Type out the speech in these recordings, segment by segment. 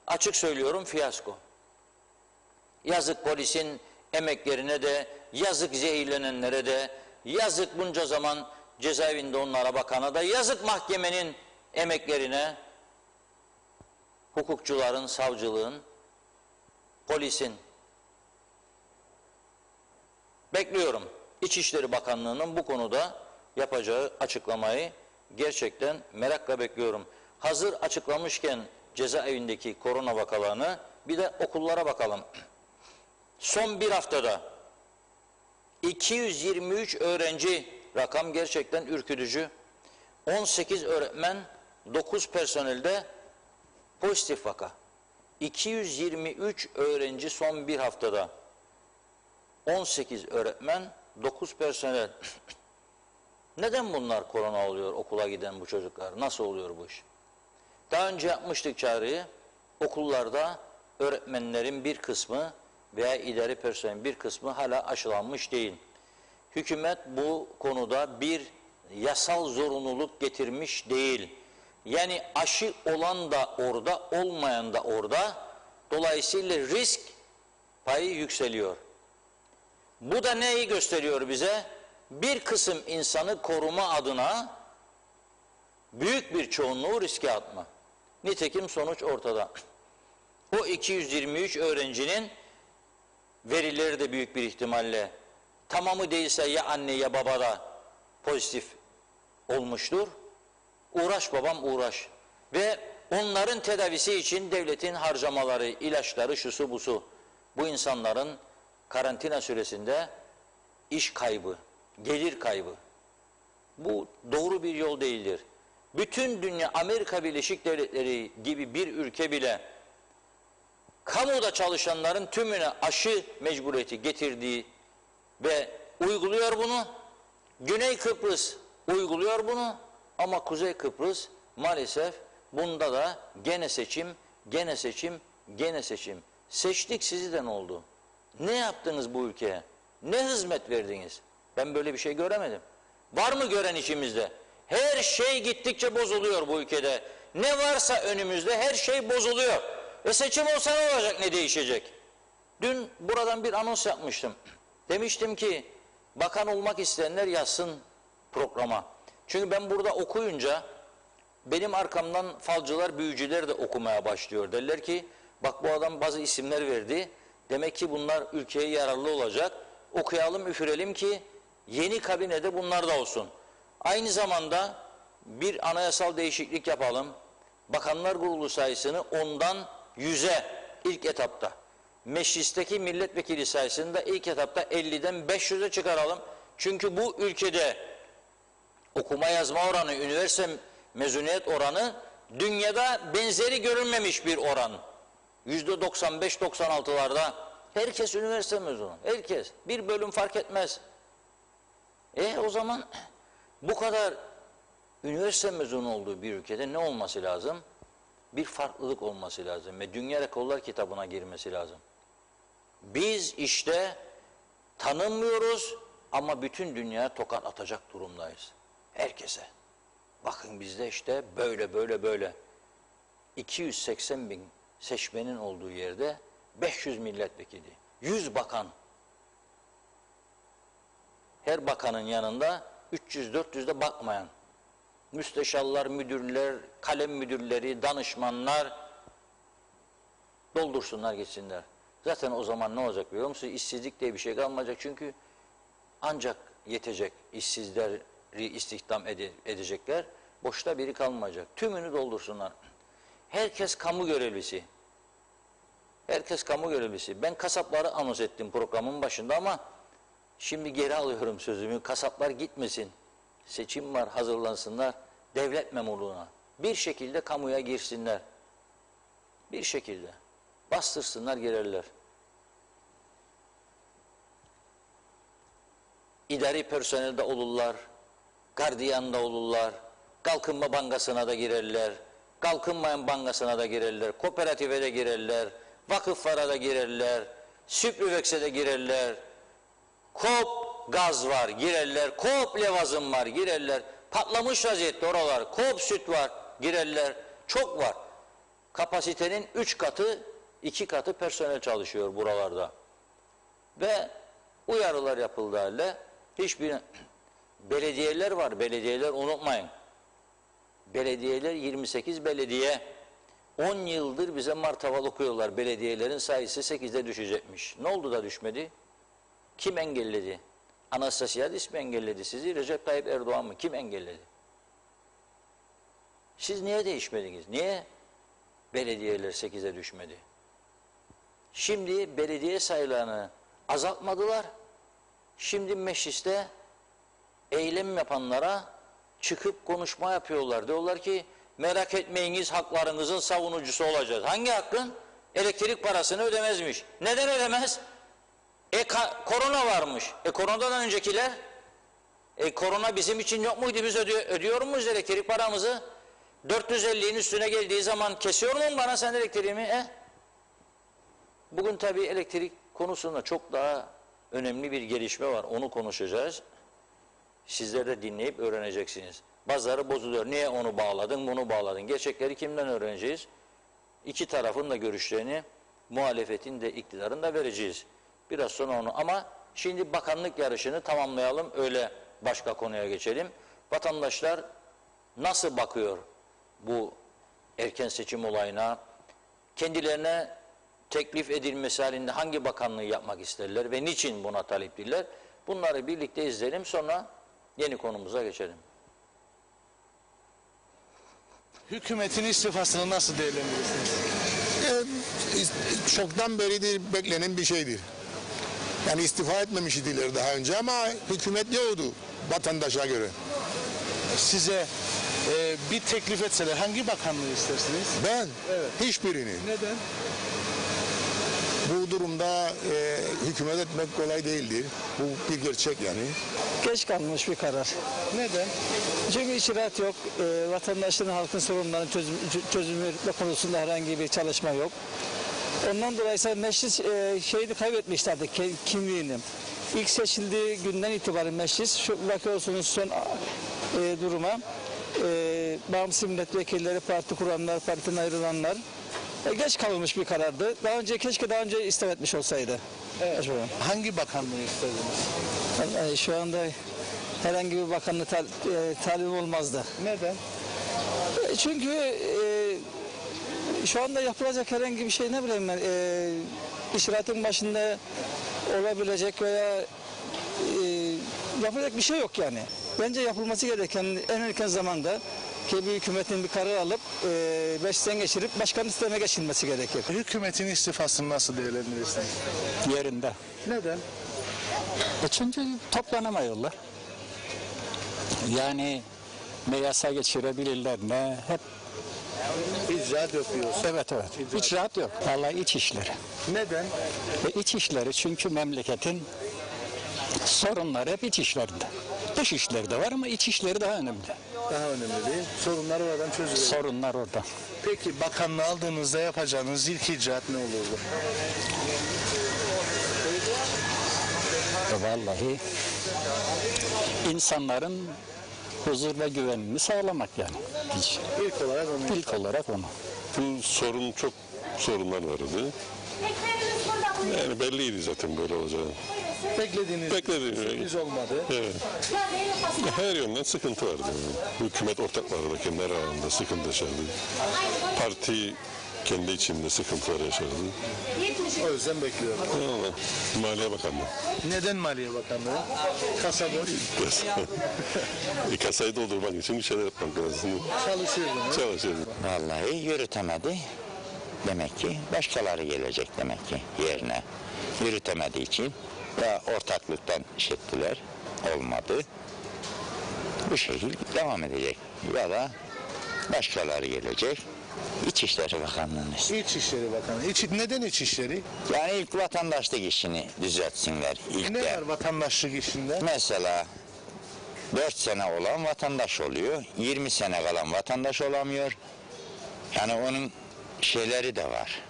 Açık söylüyorum, fiyasko. Yazık polisin emeklerine de, yazık zehirlenenlere de, yazık bunca zaman cezaevinde onlara bakana da, yazık mahkemenin emeklerine, hukukçuların, savcılığın, polisin. Bekliyorum. İçişleri Bakanlığı'nın bu konuda yapacağı açıklamayı gerçekten merakla bekliyorum. Hazır açıklamışken cezaevindeki korona vakalarını, bir de okullara bakalım. Son bir haftada 223 öğrenci, rakam gerçekten ürkütücü. 18 öğretmen, 9 personelde pozitif vaka. 223 öğrenci son bir haftada. 18 öğretmen, 9 personel. Neden bunlar korona oluyor, okula giden bu çocuklar? Nasıl oluyor bu iş? Daha önce yapmıştık çağrıyı. Okullarda öğretmenlerin bir kısmı veya idari personelin bir kısmı hala aşılanmış değil. Hükümet bu konuda bir yasal zorunluluk getirmiş değil. Yani aşı olan da orada, olmayan da orada. Dolayısıyla risk payı yükseliyor. Bu da neyi gösteriyor bize? Bir kısım insanı koruma adına büyük bir çoğunluğu riske atma. Nitekim sonuç ortada. O 223 öğrencinin verileri de büyük bir ihtimalle, tamamı değilse ya anne ya baba da pozitif olmuştur. Uğraş babam uğraş. Ve onların tedavisi için devletin harcamaları, ilaçları, şusu busu. Bu insanların karantina süresinde iş kaybı, gelir kaybı. Bu doğru bir yol değildir. Bütün dünya, Amerika Birleşik Devletleri gibi bir ülke bile kamuda çalışanların tümüne aşı mecburiyeti getirdiği ve uyguluyor bunu. Güney Kıbrıs uyguluyor bunu ama Kuzey Kıbrıs maalesef bunda da gene seçim, gene seçim, gene seçim. Seçtik, sizi de ne oldu? Ne yaptınız bu ülkeye? Ne hizmet verdiniz? Ben böyle bir şey göremedim. Var mı gören içimizde? Her şey gittikçe bozuluyor bu ülkede. Ne varsa önümüzde her şey bozuluyor. Ve seçim olsa ne olacak, ne değişecek? Dün buradan bir anons yapmıştım. Demiştim ki bakan olmak isteyenler yazsın programa. Çünkü ben burada okuyunca benim arkamdan falcılar, büyücüler de okumaya başlıyor. Derler ki bak bu adam bazı isimler verdi. Demek ki bunlar ülkeye yararlı olacak. Okuyalım, üfürelim ki yeni kabinede bunlar da olsun. Aynı zamanda bir anayasal değişiklik yapalım. Bakanlar Kurulu sayısını 10'dan 100'e ilk etapta. Meclisteki milletvekili sayısını da ilk etapta 50'den 500'e çıkaralım. Çünkü bu ülkede okuma yazma oranı, üniversite mezuniyet oranı dünyada benzeri görülmemiş bir oran. %95-96'larda herkes üniversite mezunu. Herkes. Bir bölüm fark etmez. O zaman bu kadar üniversite mezunu olduğu bir ülkede ne olması lazım? Bir farklılık olması lazım ve Dünya Rekorlar Kitabı'na girmesi lazım. Biz işte tanınmıyoruz ama bütün dünyaya tokat atacak durumdayız. Herkese. Bakın bizde işte böyle 280 bin seçmenin olduğu yerde 500 milletvekili, 100 bakan. Her bakanın yanında 300-400 de bakmayan. Müsteşarlar, müdürler, kalem müdürleri, danışmanlar doldursunlar gitsinler. Zaten o zaman ne olacak biliyor musunuz? İşsizlik diye bir şey kalmayacak çünkü ancak yetecek işsizleri istihdam edecekler. Boşta biri kalmayacak. Tümünü doldursunlar. Herkes kamu görevlisi. Herkes kamu görevlisi. Ben kasapları anons ettim programın başında ama şimdi geri alıyorum sözümü. Kasaplar gitmesin. Seçim var, hazırlansınlar. Devlet memurluğuna. Bir şekilde kamuya girsinler. Bir şekilde. Bastırsınlar, girerler. İdari personelde olurlar. Gardiyanda olurlar. Kalkınma Bankası'na da girerler. Kalkınmayan bankasına da girerler. Kooperatife de girerler. Vakıflara da girerler. Süprüvex'e de girerler. Kop gaz var, girerler. Kop levazım var, girerler. Patlamış vaziyette oralar. Kop süt var, girerler. Çok var. kapasitenin 3 katı, 2 katı personel çalışıyor buralarda. Ve uyarılar yapıldığı halde hiçbir belediyeler var, belediyeler unutmayın. Belediyeler 28 belediye 10 yıldır bize martaval okuyorlar. Belediyelerin sayısı 8'de düşecekmiş. Ne oldu da düşmedi? Kim engelledi? Anastasiadis mi engelledi sizi? Recep Tayyip Erdoğan mı? Kim engelledi? Siz niye değişmediniz? Niye belediyeler 8'e düşmedi? Şimdi belediye sayılarını azaltmadılar. Şimdi mecliste eylem yapanlara çıkıp konuşma yapıyorlar. Diyorlar ki merak etmeyiniz, haklarınızın savunucusu olacağız. Hangi hakkın? Elektrik parasını ödemezmiş. Neden ödemez? Korona varmış. Koronadan öncekiler? Korona bizim için yok muydu? Biz ödüyor muyuz elektrik paramızı? 450'in üstüne geldiği zaman kesiyor mu bana sen elektriğimi? Bugün tabii elektrik konusunda çok daha önemli bir gelişme var. Onu konuşacağız. Sizler de dinleyip öğreneceksiniz. Bazıları bozuluyor. Niye onu bağladın, bunu bağladın? Gerçekleri kimden öğreneceğiz? İki tarafın da görüşlerini, muhalefetin de iktidarın da vereceğiz. Biraz sonra onu, ama şimdi bakanlık yarışını tamamlayalım, öyle başka konuya geçelim. Vatandaşlar nasıl bakıyor bu erken seçim olayına? Kendilerine teklif edilmesi halinde hangi bakanlığı yapmak isterler ve niçin buna talipliler? Bunları birlikte izleyelim, sonra yeni konumuza geçelim. Hükümetin istifasını nasıl değerlendirirsiniz? Çoktan beridir beklenen bir şeydir. Yani istifa etmemiş idiler daha önce ama hükümet yoktu vatandaşa göre. Size bir teklif etseler hangi bakanlığı istersiniz? Ben Evet. hiçbirini. Neden? Bu durumda hükümet etmek kolay değildir. Bu bir gerçek yani. Geç kalmış bir karar. Neden? Çünkü icraat yok. Vatandaşların, halkın sorunlarının çözümü konusunda herhangi bir çalışma yok. Ondan dolayı ise meclis şeyini kaybetmişlerdi, kimliğini. İlk seçildiği günden itibaren meclis, şu bakıyorsunuz son duruma, bağımsız milletvekilleri, parti kuranlar, partiden ayrılanlar, geç kalmış bir karardı. Keşke daha önce istifa etmiş olsaydı. Evet. Hangi bakanlığı isterdiniz? Şu anda herhangi bir bakanlık talibim olmazdı. Neden? Çünkü şu anda yapılacak herhangi bir şey, ne bileyim ben, icraatın başında olabilecek veya yapacak bir şey yok yani. Bence yapılması gereken en erken zamanda ki bir hükümetin bir karar alıp meclisten geçirip başkanın sisteme geçilmesi gerekir. Hükümetin istifasını nasıl değerlendirirsiniz? Yerinde. Neden? Çünkü toplanamıyorlar. Yani ne yasa geçirebilirler ne hep. İcraat yapıyoruz. Evet. İcraat yok. Vallahi iç işleri. Neden? İç işleri, çünkü memleketin sorunları hep iç işlerinde. Dış işleri de var ama iç işleri daha önemli. Daha önemli değil. Sorunlar oradan çözülüyor. Sorunlar orada. Peki bakanlığı aldığınızda yapacağınız ilk icraat ne olurdu? Vallahi insanların huzur ve güvenini sağlamak yani. İlk olarak onu. Bu sorun, çok sorunlar vardı. Yani belliydi zaten böyle olacağı. Beklediğiniz sürpriz olmadı. Evet. Her yönden sıkıntı vardı. Hükümet ortakları da kendi aralarında sıkıntı yaşadı. Parti kendi içinde sıkıntılar yaşadı. O yüzden bekliyorum. Allah. Maliye Bakanlığı. Neden Maliye Bakanlığı? Kasa boş. Kasayı doldurmak için bir şeyler yapmak lazım. Çalışıyordunuz. Çalışıyoruz. Vallahi yürütemedi. Demek ki başkaları gelecek demek ki yerine. Yürütemediği için ya ortaklıktan iş ettiler, olmadı. Bu şekilde devam edecek. Ya da başkaları gelecek. İçişleri Bakanlığı'nı istiyor. İçişleri Bakanı. Neden İçişleri? Yani ilk vatandaşlık işini düzeltsinler. Ne var vatandaşlık işinde? Mesela 4 sene olan vatandaş oluyor, 20 sene kalan vatandaş olamıyor. Yani onun şeyleri de var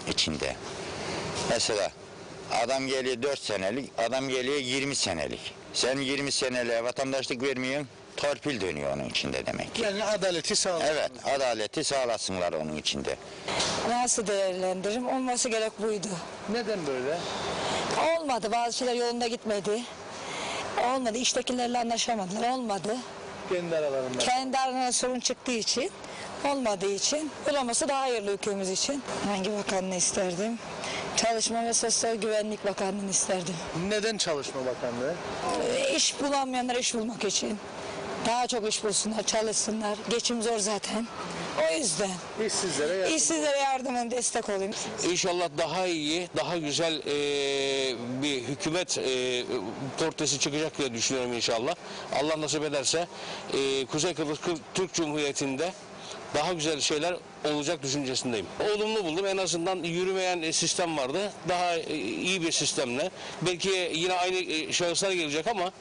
içinde. Mesela adam geliyor 4 senelik, adam geliyor 20 senelik. Sen 20 seneliğe vatandaşlık vermiyorsun, Torpil dönüyor onun içinde demek ki. Yani adaleti sağlasın. Evet, adaleti sağlasınlar onun içinde. Nasıl değerlendiririm? Olması gerek buydu. Neden böyle? Olmadı. Bazı şeyler yolunda gitmedi. Olmadı. İştekilerle anlaşamadılar. Olmadı. Kendi aralarında. Kendi aralarında sorun çıktığı için, olmadığı için, olması daha hayırlı ülkemiz için. Hangi bakanlığı isterdim? Çalışma ve Sosyal Güvenlik Bakanlığı'nı isterdim. Neden Çalışma Bakanlığı? İş bulamayanlara iş bulmak için. Daha çok iş bulsunlar, çalışsınlar. Geçim zor zaten. O yüzden. İşsizlere yardım. İşsizlere yardımım, destek olayım. İnşallah daha iyi, daha güzel bir hükümet portresi çıkacak diye düşünüyorum inşallah. Allah nasip ederse Kuzey Kıbrıs Türk Cumhuriyeti'nde daha güzel şeyler olacak düşüncesindeyim. Olumlu buldum. En azından yürümeyen sistem vardı. Daha iyi bir sistemle. Belki yine aynı şahıslar gelecek ama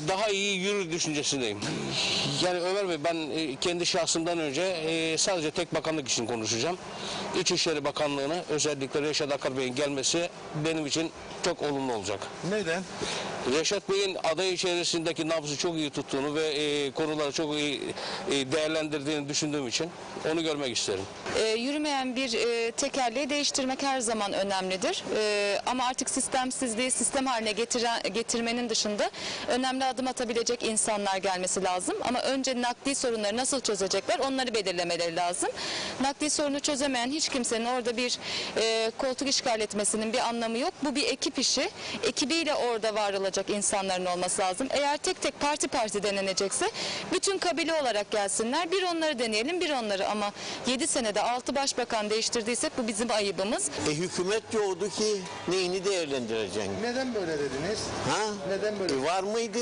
daha iyi yürür düşüncesindeyim. Yani Ömer Bey, ben kendi şahsımdan önce sadece tek bakanlık için konuşacağım. İçişleri Bakanlığı'na özellikle Reşat Akar Bey'in gelmesi benim için çok olumlu olacak. Neden? Reşat Bey'in aday içerisindeki nabzı çok iyi tuttuğunu ve konuları çok iyi değerlendirdiğini düşündüğüm için onu görmek isterim. Yürümeyen bir tekerleği değiştirmek her zaman önemlidir. Ama artık sistemsizliği sistem haline getirmenin dışında önemli adım atabilecek insanlar gelmesi lazım. Ama önce nakdi sorunları nasıl çözecekler onları belirlemeleri lazım. Nakdi sorunu çözemeyen hiç kimsenin orada bir koltuk işgal etmesinin bir anlamı yok. Bu bir ekip işi. Ekibiyle orada var olacak insanların olması lazım. Eğer tek tek parti denenecekse bütün kabile olarak gelsinler. Bir onları deneyelim, bir onları, ama 7 senede 6 başbakan değiştirdiysek bu bizim ayıbımız. Hükümet diyordu ki neyini değerlendireceksin? Neden böyle dediniz? Ha? Neden böyle? Var mıydı?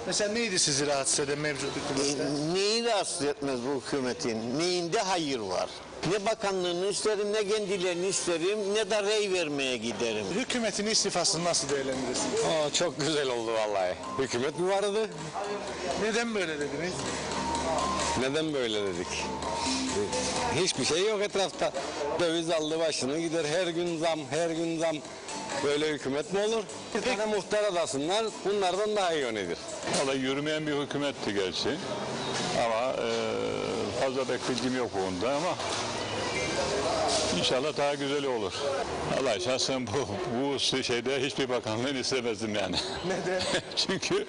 Mesela neydi sizi rahatsız eden mevcut hükümette? Neyi rahatsız etmez bu hükümetin? Neyinde hayır var? Ne bakanlığını isterim, ne kendilerini isterim, ne de rey vermeye giderim. Hükümetin istifasını nasıl değerlendirirsiniz? Çok güzel oldu vallahi. Hükümet mi vardı? Neden böyle dediniz? Neden böyle dedik? Hiçbir şey yok etrafta. Döviz aldı başını gider, her gün zam, her gün zam. Böyle hükümet mi olur? Bir tane muhtar adasınlar, bunlardan daha iyi yönetilir. Valla yürümeyen bir hükümetti gerçi. Ama fazla beklediğim yok bu konuda ama İnşallah daha güzel olur. Vallahi şahsen bu şeyde hiçbir bakanlığını istemezdim yani. Neden? Çünkü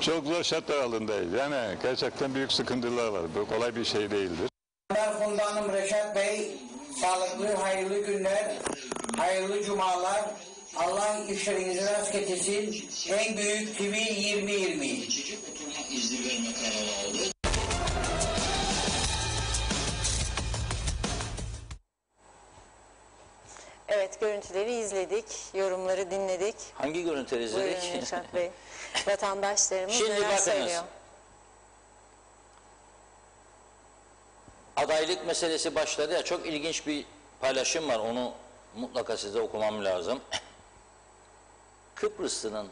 çok zor şartlar altındayız. Yani gerçekten büyük sıkıntılar var. Bu kolay bir şey değildir. Ben Fundanım Reşat Bey, sağlıklı, hayırlı günler, hayırlı cumalar. Allah işlerinizi rast getirsin. En büyük TV 2020. Evet, görüntüleri izledik, yorumları dinledik. Hangi görüntüleri izledik? Buyurun Reşat Bey. Vatandaşlarımız Şimdi neler bakınız. söylüyor? Adaylık meselesi başladı ya, çok ilginç bir paylaşım var, onu mutlaka size okumam lazım. Kıbrıslı'nın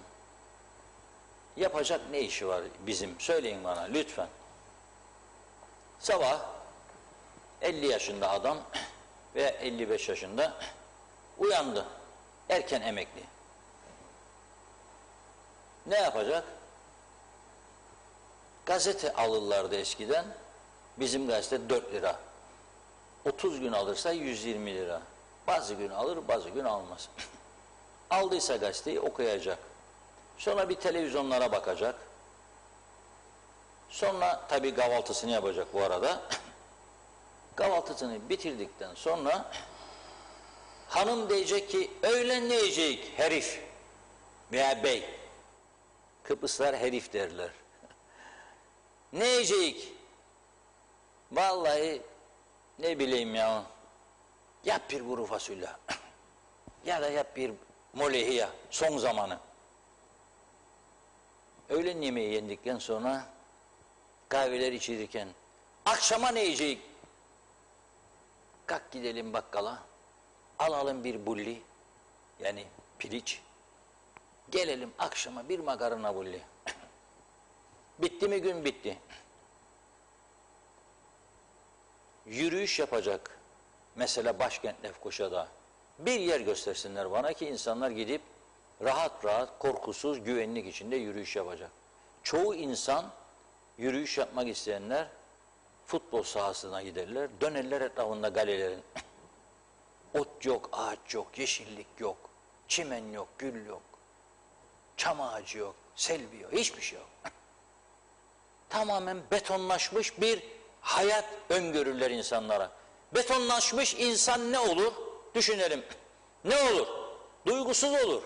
yapacak ne işi var bizim? Söyleyin bana lütfen. Sabah 50 yaşında adam ve 55 yaşında uyandı. Erken emekli. Ne yapacak? Gazete alırlardı eskiden. Bizim gazete 4 lira. 30 gün alırsa 120 lira. Bazı gün alır, bazı gün almaz. Aldıysa gazeteyi okuyacak. Sonra bir televizyonlara bakacak. Sonra tabii kahvaltısını yapacak bu arada. Kahvaltısını bitirdikten sonra hanım diyecek ki öğlen ne yiyecek herif veya bey. Kıbrıslılar herif derler. Ne yiyecek? Vallahi ne bileyim ya. Yap bir kuru fasulye. Ya da yap bir molehiya. Son zamanı. Öğlen yemeği yendikten sonra kahveler içilirken akşama ne yiyecek? Kalk gidelim bakkala. Alalım bir bulli. Yani piliç. Gelelim akşama bir makarna bulli. Bitti mi gün bitti. Yürüyüş yapacak. Mesela başkent Lefkoşa'da. Bir yer göstersinler bana ki insanlar gidip rahat rahat, korkusuz, güvenlik içinde yürüyüş yapacak. Çoğu insan yürüyüş yapmak isteyenler futbol sahasına giderler. Dönerler etrafında galelerin. Ot yok, ağaç yok, yeşillik yok. Çimen yok, gül yok. Çam ağacı yok, selvi yok, hiçbir şey yok. Tamamen betonlaşmış bir hayat öngörürler insanlara. Betonlaşmış insan ne olur? Düşünelim. Ne olur? Duygusuz olur.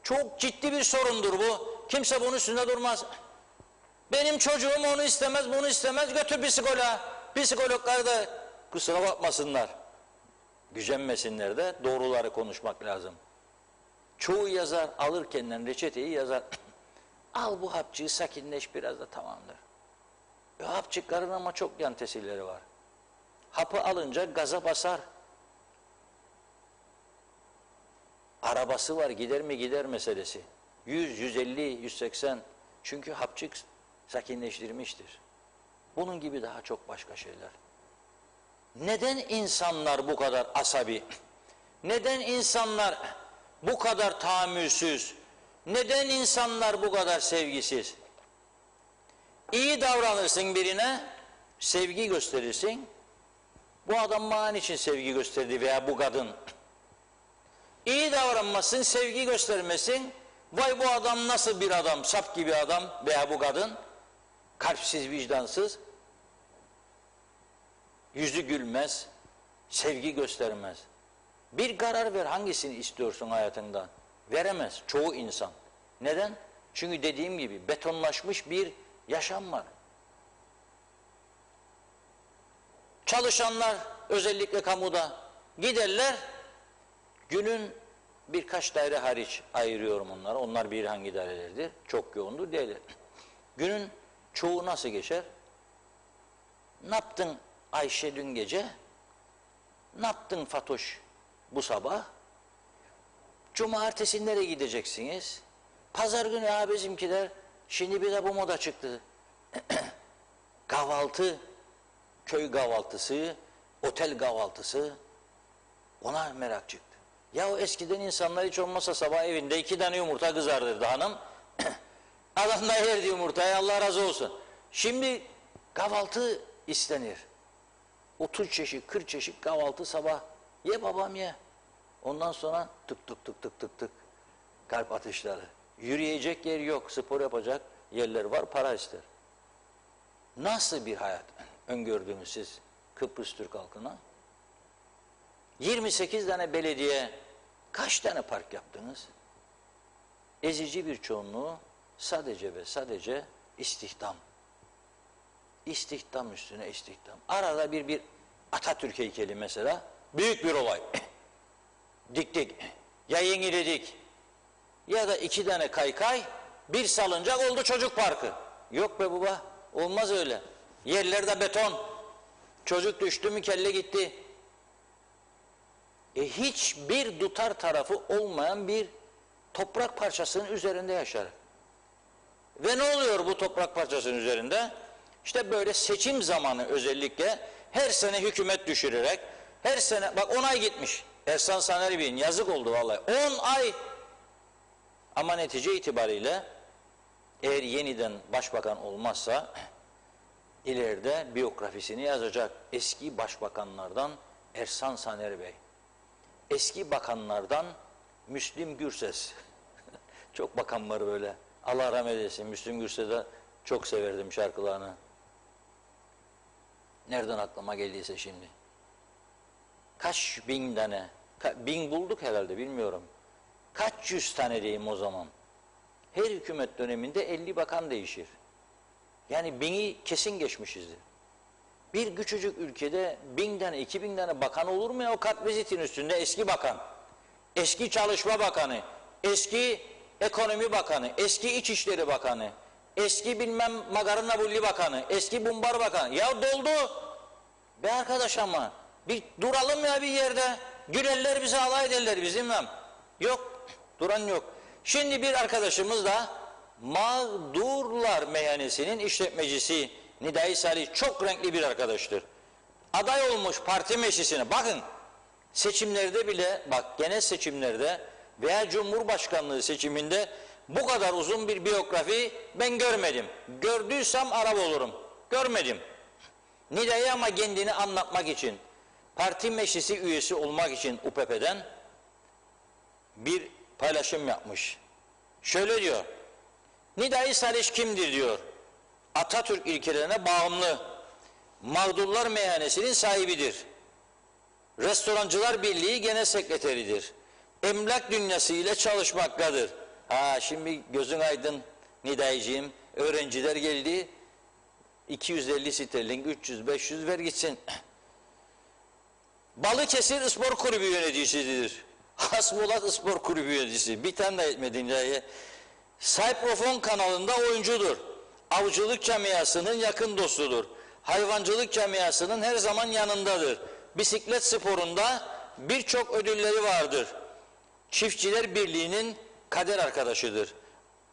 Çok ciddi bir sorundur bu. Kimse bunun üstünde durmaz. Benim çocuğum onu istemez, bunu istemez, götür psikoloğa. Psikologlar da kusura bakmasınlar. Gücenmesinler de doğruları konuşmak lazım. Çoğu yazar alırken reçeteyi yazar. Al bu hapçığı, sakinleş biraz da tamamdır. Hapçıkların ama çok yan tesirleri var. Hapı alınca gaza basar. Arabası var, gider mi gider meselesi. 100, 150, 180. Çünkü hapçık sakinleştirmiştir. Bunun gibi daha çok başka şeyler. Neden insanlar bu kadar asabi? Neden insanlar bu kadar tahammülsüz? Neden insanlar bu kadar sevgisiz? İyi davranırsın birine, sevgi gösterirsin. Bu adam bana için sevgi gösterdi veya bu kadın. İyi davranmasın, sevgi göstermesin. Vay bu adam nasıl bir adam, sap gibi adam veya bu kadın. Kalpsiz, vicdansız. Yüzü gülmez, sevgi göstermez. Bir karar ver, hangisini istiyorsun hayatında? Veremez çoğu insan. Neden? Çünkü dediğim gibi betonlaşmış bir yaşam var. Çalışanlar özellikle kamuda giderler, günün birkaç daire hariç ayırıyorum onlara. Onlar bir hangi dairelerdir? Çok yoğundur değiller. Günün çoğu nasıl geçer? Ne yaptın Ayşe dün gece? Ne yaptın Fatoş bu sabah? Cumartesi nereye gideceksiniz? Pazar günü ya bizimkiler, şimdi bir de bu moda çıktı. Kahvaltı, köy kahvaltısı, otel kahvaltısı, ona merak çıktı. Ya eskiden insanlar hiç olmazsa sabah evinde 2 tane yumurta kızardırdı hanım. Adam da yerdi yumurtayı, Allah razı olsun. Şimdi kahvaltı istenir. 30 çeşit, 40 çeşit kahvaltı sabah. Ye babam ye. Ondan sonra tık tık tık tık tık tık kalp atışları. Yürüyecek yer yok, spor yapacak yerler var, para ister. Nasıl bir hayat öngördünüz siz Kıbrıs Türk halkına? 28 tane belediye, kaç tane park yaptınız? Ezici bir çoğunluğu sadece ve sadece istihdam. İstihdam üstüne istihdam. Arada bir Atatürk heykeli mesela, büyük bir olay. Diktik, ya yeniledik, ya da 2 tane kaykay, bir salıncak oldu çocuk parkı. Yok be baba, olmaz öyle. Yerlerde beton, çocuk düştü mü kelle gitti. Hiçbir tutar tarafı olmayan bir toprak parçasının üzerinde yaşar. Ve ne oluyor bu toprak parçasının üzerinde? İşte böyle seçim zamanı özellikle her sene hükümet düşürerek, her sene, bak 10 ay gitmiş. Ersan Saner Bey'in yazık oldu vallahi. 10 ay. Ama netice itibariyle eğer yeniden başbakan olmazsa ileride biyografisini yazacak. Eski başbakanlardan Ersan Saner Bey. Eski bakanlardan Müslüm Gürses. Çok bakan var böyle. Allah rahmet eylesin. Müslüm Gürses'e çok severdim şarkılarını. Nereden aklıma geldiyse şimdi. Kaç bin tane, bin bulduk herhalde bilmiyorum. Kaç yüz tane diyeyim o zaman. Her hükümet döneminde 50 bakan değişir. Yani 1000'i kesin geçmişizdir. Bir küçücük ülkede 1000 tane, 2000 tane bakan olur mu ya o kartvizitin üstünde eski bakan, eski çalışma bakanı, eski ekonomi bakanı, eski İçişleri Bakanı, eski bilmem makarna bulli bakanı, eski bumbar bakanı. Ya doldu. Be arkadaş ama bir duralım ya bir yerde. Gülerler bize, alay ederler bizimle. Yok, duran yok. Şimdi bir arkadaşımız da Mağdurlar Meyhanesi'nin işletmecisi Nidai Salih, çok renkli bir arkadaştır. Aday olmuş parti meclisine. Bakın seçimlerde bile, bak genel seçimlerde veya Cumhurbaşkanlığı seçiminde Bu kadar uzun bir biyografi ben görmedim. Gördüysem Arap olurum. Görmedim. Nida'yı ama kendini anlatmak için, parti meclisi üyesi olmak için UPP'den bir paylaşım yapmış. Şöyle diyor, Nida'yı Saliş kimdir diyor. Atatürk ilkelerine bağımlı, Mağdurlar Meyhanesi'nin sahibidir. Restorancılar Birliği Genel Sekreteridir. Emlak dünyası ile çalışmaktadır. Ha şimdi gözün aydın Nida'cığım, öğrenciler geldi, 250 sterlin, 300, 500 ver gitsin. Balıkesir Spor Kulübü yöneticisidir. Hasbulat Spor Kulübü yöneticisi. Bir tane de etmedi Nida'ya. Sayprofon kanalında oyuncudur. Avcılık camiasının yakın dostudur. Hayvancılık camiasının her zaman yanındadır. Bisiklet sporunda birçok ödülleri vardır. Çiftçiler Birliği'nin kader arkadaşıdır.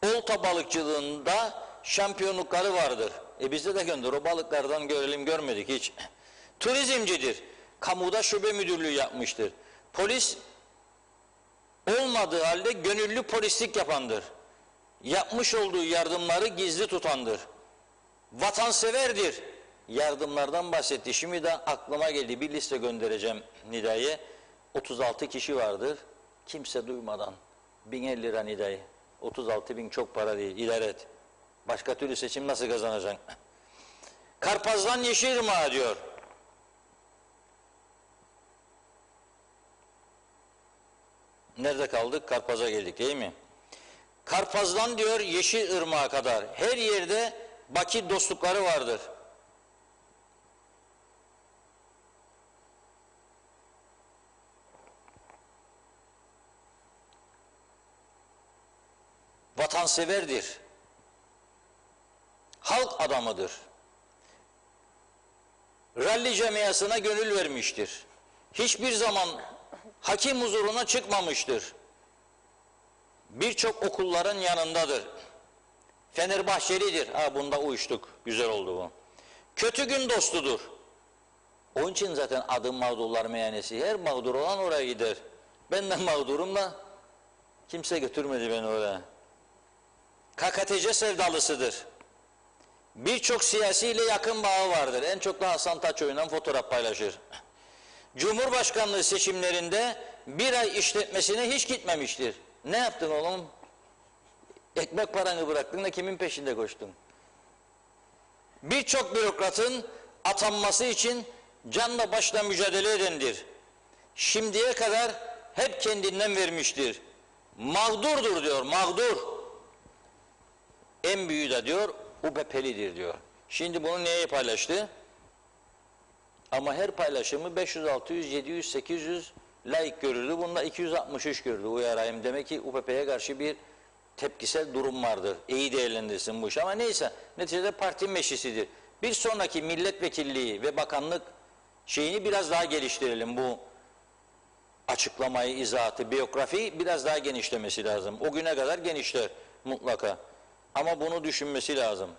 Olta balıkçılığında şampiyonlukları vardır. Bizde de gönder, o balıklardan görelim, görmedik hiç. Turizmcidir. Kamuda şube müdürlüğü yapmıştır. Polis olmadığı halde gönüllü polislik yapandır. Yapmış olduğu yardımları gizli tutandır. Vatanseverdir. Yardımlardan bahsetti. Şimdi de aklıma geldi. Bir liste göndereceğim Nida'ya. 36 kişi vardır. Kimse duymadan. 1050 lira Nida'yı. 36 bin çok para değil. İdare et. Başka türlü seçim nasıl kazanacaksın? Karpaz'dan Yeşilırmak'a diyor. Nerede kaldık? Karpaz'a geldik değil mi? Karpaz'dan diyor Yeşilırmak'a kadar her yerde Baki dostlukları vardır. Vatanseverdir. Halk adamıdır. Ralli camiasına gönül vermiştir. Hiçbir zaman hakim huzuruna çıkmamıştır. Birçok okulların yanındadır. Fenerbahçelidir. Ha bunda uyuştuk. Güzel oldu bu. Kötü gün dostudur. Onun için zaten adı Mağdurlar Meyhanesi. Her mağdur olan oraya gider. Ben de mağdurum da kimse götürmedi beni oraya. KKTC sevdalısıdır. Birçok siyasiyle yakın bağı vardır. En çok da Hasan Taçoy'la fotoğraf paylaşır. Cumhurbaşkanlığı seçimlerinde bir ay işletmesine hiç gitmemiştir. Ne yaptın oğlum? Ekmek paranı bıraktın da kimin peşinde koştun? Birçok bürokratın atanması için canla başla mücadele edendir. Şimdiye kadar hep kendinden vermiştir. Mağdurdur diyor, mağdur. En büyüğü de diyor, UPP'lidir diyor. Şimdi bunu neye paylaştı? Ama her paylaşımı 500, 600, 700, 800 like görürdü. Bunda 263 görürdü. Uyarayım. Demek ki UPP'ye karşı bir tepkisel durum vardır. İyi değerlendirsin bu iş. Ama neyse, neticede parti meclisidir. Bir sonraki milletvekilliği ve bakanlık şeyini biraz daha geliştirelim. Bu açıklamayı, izahatı, biyografi biraz daha genişlemesi lazım. O güne kadar genişler mutlaka. Ama bunu düşünmesi lazım.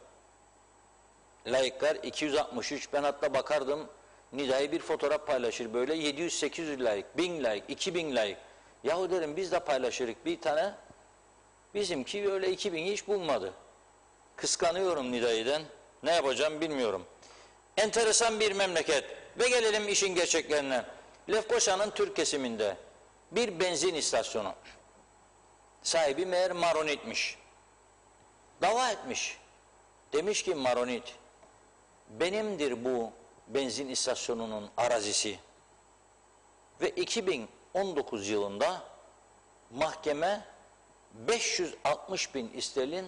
Layıklar 263. Ben hatta bakardım, Nida'yı bir fotoğraf paylaşır böyle 700-800 layık, 1000 layık, 2000 layık. Yahu derim biz de paylaşırık bir tane. Bizimki öyle 2000 hiç bulmadı. Kıskanıyorum Nida'yı'den. Ne yapacağım bilmiyorum. Enteresan bir memleket. Ve gelelim işin gerçeklerine. Lefkoşa'nın Türk kesiminde bir benzin istasyonu. Sahibi meğer Maronit'miş. Dava etmiş. Demiş ki Maronit, benimdir bu benzin istasyonunun arazisi. Ve 2019 yılında mahkeme 560 bin sterlin,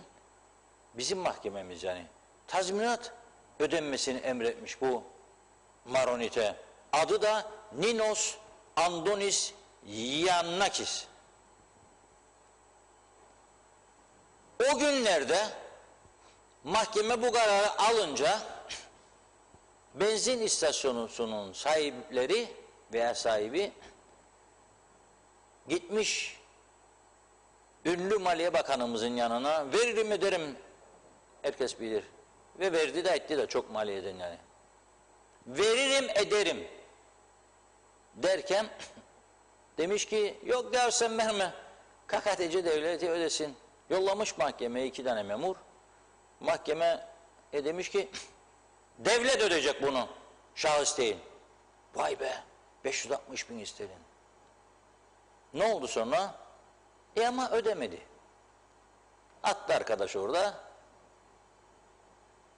bizim mahkememiz yani, tazminat ödenmesini emretmiş bu Maronit'e. Adı da Ninos Andonis Yannakis. O günlerde mahkeme bu kararı alınca benzin istasyonunun sahipleri veya sahibi gitmiş ünlü Maliye Bakanımızın yanına, veririm ederim, herkes bilir. Ve verdi de etti de çok maliyeden yani. Veririm ederim derken demiş ki yok ya sen verme, KKTC devleti ödesin. Yollamış mahkemeye 2 tane memur. Mahkeme demiş ki devlet ödeyecek bunu şahıs değil. Vay be 560 bin istedin. Ne oldu sonra? Ama ödemedi. Attı arkadaş orada.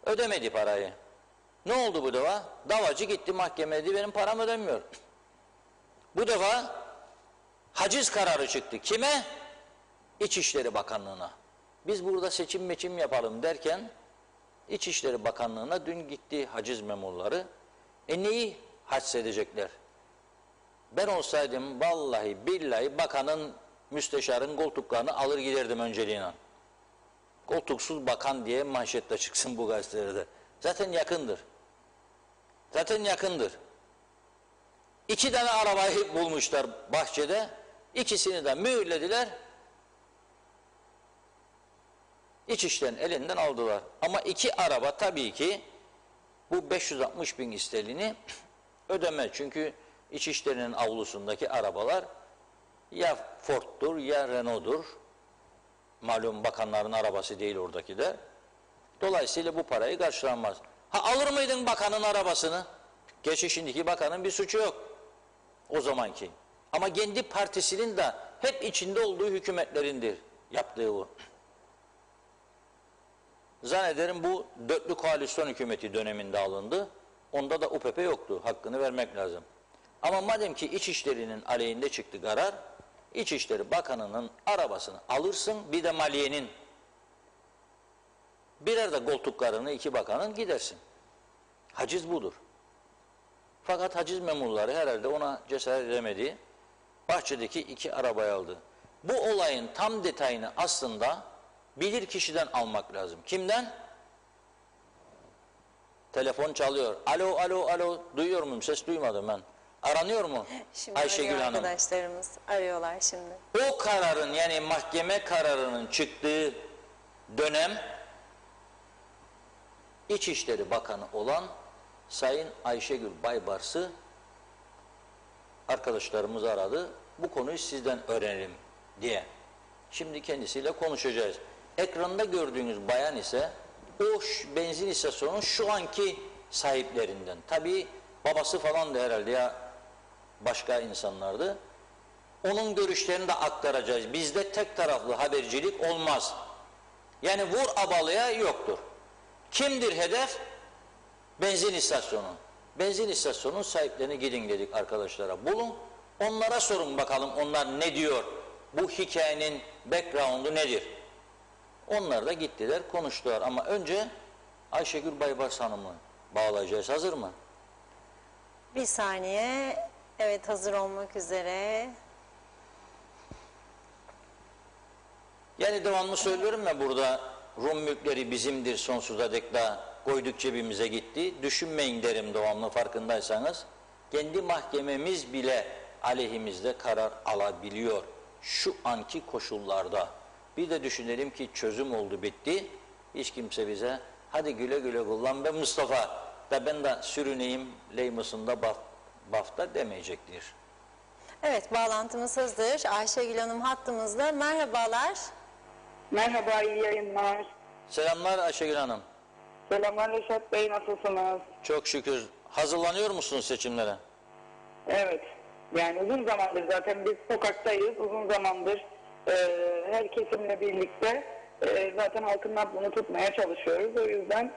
Ödemedi parayı. Ne oldu bu defa? Davacı gitti mahkemeye dedi benim param ödemiyor. Bu defa haciz kararı çıktı. Kime? İçişleri Bakanlığı'na. Biz burada seçim yapalım derken İçişleri Bakanlığı'na dün gitti haciz memurları. Neyi hadsedecekler? Ben olsaydım vallahi billahi bakanın, müsteşarın koltuklarını alır giderdim önceliğine. Koltuksuz bakan diye manşette çıksın bu gazetelerde. Zaten yakındır. Zaten yakındır. 2 tane arabayı bulmuşlar bahçede. İkisini de mühürlediler. İçişlerin elinden aldılar. Ama 2 araba tabii ki bu 560 bin sterlini ödemez. Çünkü İçişleri'nin avlusundaki arabalar ya Ford'dur ya Renault'dur. Malum bakanların arabası değil oradaki de. Dolayısıyla bu parayı karşılanmaz. Alır mıydın bakanın arabasını? Gerçi şimdiki bakanın bir suçu yok. O zamanki. Ama kendi partisinin de hep içinde olduğu hükümetlerindir yaptığı bu. Zannederim bu 4'lü koalisyon hükümeti döneminde alındı. Onda da UPP yoktu. Hakkını vermek lazım. Ama madem ki İçişleri'nin aleyhinde çıktı karar, İçişleri Bakanı'nın arabasını alırsın, bir de Maliye'nin. Birer de koltuklarını 2 bakanın gidersin. Haciz budur. Fakat haciz memurları herhalde ona cesaret edemedi. Bahçedeki 2 arabayı aldı. Bu olayın tam detayını aslında bilir kişiden almak lazım. Kimden? Telefon çalıyor. Alo, alo, alo. Duyuyor muyum? Ses duymadım ben. Aranıyor mu? Şimdi Ayşegül Hanım. arkadaşlarımız arıyorlar şimdi. O kararın yani mahkeme kararının çıktığı dönem İçişleri Bakanı olan Sayın Ayşegül Baybars'ı arkadaşlarımız aradı. Bu konuyu sizden öğrenelim diye. Şimdi kendisiyle konuşacağız. Ekranda gördüğünüz bayan ise o benzin istasyonunun şu anki sahiplerinden. Tabii babası falan da herhalde ya başka insanlardı. Onun görüşlerini de aktaracağız. Bizde tek taraflı habercilik olmaz. Yani vur abalıya yoktur. Kimdir hedef? Benzin istasyonu. Benzin istasyonunun sahiplerini gidin dedik arkadaşlara. Bulun, onlara sorun bakalım onlar ne diyor? Bu hikayenin background'u nedir? Onlar da gittiler, konuştular. Ama önce Ayşegül Baybars Hanım'ı bağlayacağız. Hazır mı? Bir saniye. Evet, hazır olmak üzere. Yani devamlı söylüyorum ya burada Rum mülkleri bizimdir sonsuza dek daha koyduk cebimize gitti. Düşünmeyin derim devamlı farkındaysanız. Kendi mahkememiz bile aleyhimizde karar alabiliyor. Şu anki koşullarda. Bir de düşünelim ki çözüm oldu bitti. Hiç kimse bize hadi güle güle kullan be Mustafa da ben de sürüneyim Leymus'unda bafta demeyecektir. Evet, bağlantımız hazır. Ayşegül Hanım hattımızda. Merhabalar. Merhaba, iyi yayınlar. Selamlar Ayşegül Hanım. Selamlar Reşat Bey, nasılsınız? Çok şükür. Hazırlanıyor musunuz seçimlere? Evet, yani uzun zamandır zaten biz sokaktayız. Uzun zamandır her kesimle birlikte zaten halkın nabzını tutmaya çalışıyoruz. O yüzden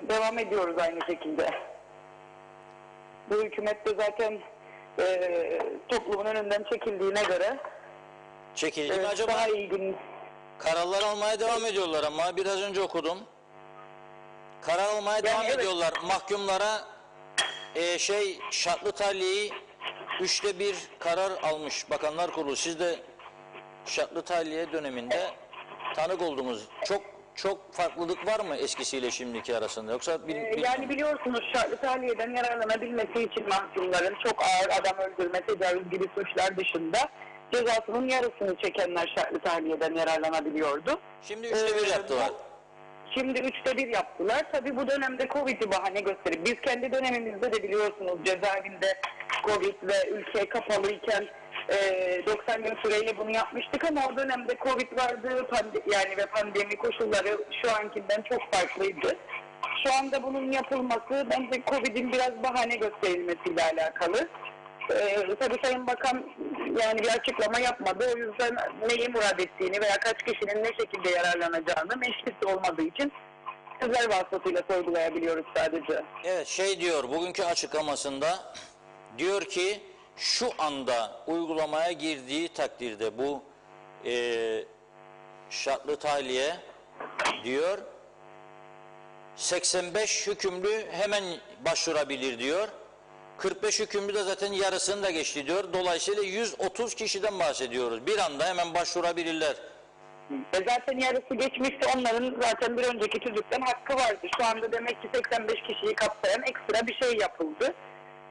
devam ediyoruz aynı şekilde. Bu hükümet de zaten toplumun önünden çekildiğine göre çekildi mi acaba? Daha iyi gün. Kararlar almaya devam ediyorlar ama biraz önce okudum. Karar almaya devam ediyorlar. Mahkumlara şartlı tahliyeyi 3'te 1 karar almış Bakanlar Kurulu. Siz de şartlı tahliye döneminde tanık oldunuz. Çok farklılık var mı eskisiyle şimdiki arasında? Yoksa yani biliyorsunuz şartlı tahliyeden yararlanabilmesi için mahkumların çok ağır adam öldürme, tecavüz gibi suçlar dışında cezasının yarısını çekenler şartlı tahliyeden yararlanabiliyordu. Şimdi 3'te 1 yaptılar. Şimdi 3'te 1 yaptılar. Tabii bu dönemde Covid'i bahane gösterip biz kendi dönemimizde de biliyorsunuz cezaevinde Covid ve ülke kapalıyken 90 gün süreyle bunu yapmıştık ama o dönemde Covid vardı ve pandemi koşulları şu ankinden çok farklıydı. Şu anda bunun yapılması bence Covid'in biraz bahane gösterilmesiyle alakalı. Tabii Sayın Bakan yani bir açıklama yapmadı. O yüzden neyi murad ettiğini veya kaç kişinin ne şekilde yararlanacağını meclis olmadığı için sizler vasıtasıyla sorgulayabiliyoruz sadece. Evet diyor bugünkü açıklamasında diyor ki şu anda uygulamaya girdiği takdirde bu şartlı tahliye diyor 85 hükümlü hemen başvurabilir diyor. 45 hükümlü de zaten yarısını da geçti diyor. Dolayısıyla 130 kişiden bahsediyoruz. Bir anda hemen başvurabilirler. Zaten yarısı geçmişti. Onların zaten bir önceki tüzükten hakkı vardı. Şu anda demek ki 85 kişiyi kapsayan ekstra bir şey yapıldı.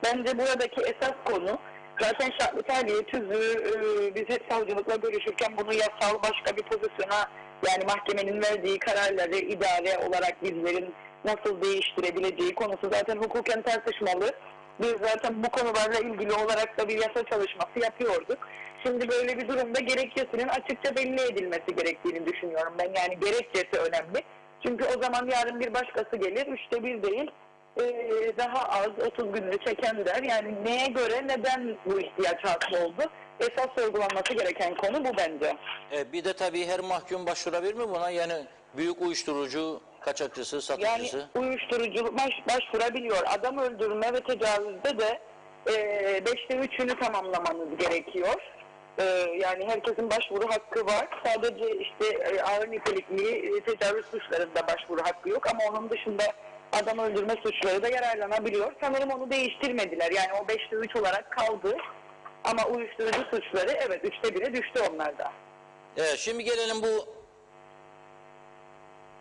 Bence buradaki esas konu zaten şartlı tahliye tüzüğü biz hep savcılıkla görüşürken bunu yasal başka bir pozisyona yani mahkemenin verdiği kararları idare olarak bizlerin nasıl değiştirebileceği konusu zaten hukuken tartışmalı. Biz zaten bu konularla ilgili olarak da bir yasa çalışması yapıyorduk. Şimdi böyle bir durumda gerekçesinin açıkça belli edilmesi gerektiğini düşünüyorum ben. Yani gerekçesi önemli. Çünkü o zaman yarın bir başkası gelir, 1/3 değil, daha az 30 gününü çeken der. Yani neye göre, neden bu ihtiyaç hasıl oldu? Esas sorgulanması gereken konu bu bence. Bir de tabii her mahkum başvurabilir mi buna? Yani büyük uyuşturucu kaçakçısı, satıcısı. Yani uyuşturucu başvurabiliyor. Adam öldürme ve tecavüzde de 5'te 3'ünü tamamlamanız gerekiyor. Yani herkesin başvuru hakkı var. Sadece işte ağır nitelikli tecavüz suçlarında başvuru hakkı yok ama onun dışında adam öldürme suçları da yararlanabiliyor. Sanırım onu değiştirmediler. Yani o 5'te 3 olarak kaldı. Ama uyuşturucu suçları evet 3'te 1'e düştü onlarda. Evet, şimdi gelelim bu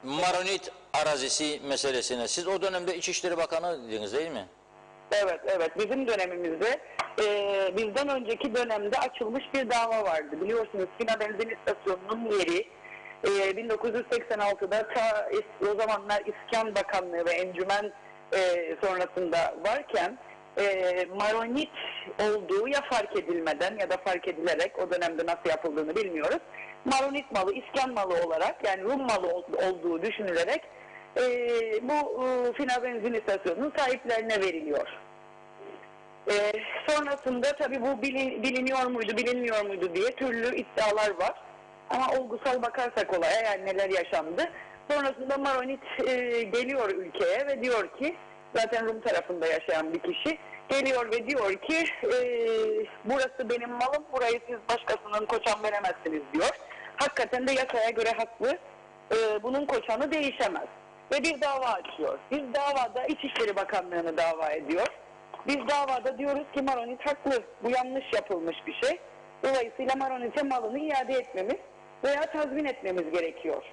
Maronit arazisi meselesine. Siz o dönemde İçişleri Bakanı dediniz değil mi? Evet. Bizim dönemimizde bizden önceki dönemde açılmış bir dava vardı. Biliyorsunuz Fina Benzin İstasyonu'nun yeri 1986'da o zamanlar İskan Bakanlığı ve Encümen sonrasında varken Maronit olduğu ya fark edilmeden ya da fark edilerek o dönemde nasıl yapıldığını bilmiyoruz. Maronit malı, İskan malı olarak yani Rum malı olduğu düşünülerek bu Fina Benzin İstasyonu'nun sahiplerine veriliyor. Sonrasında tabii bu biliniyor muydu, bilinmiyor muydu diye türlü iddialar var. Ama olgusal bakarsak olaya yani neler yaşandı. Sonrasında Maronit geliyor ülkeye ve diyor ki, zaten Rum tarafında yaşayan bir kişi, geliyor ve diyor ki burası benim malım, burayı siz başkasının koçan veremezsiniz diyor. Hakikaten de yasaya göre haklı, bunun koçanı değişemez. Ve bir dava açıyor. Biz davada İçişleri Bakanlığı'nı dava ediyor. Biz davada diyoruz ki Maronit haklı, bu yanlış yapılmış bir şey. Dolayısıyla Maronit'e malını iade etmemiz veya tazmin etmemiz gerekiyor.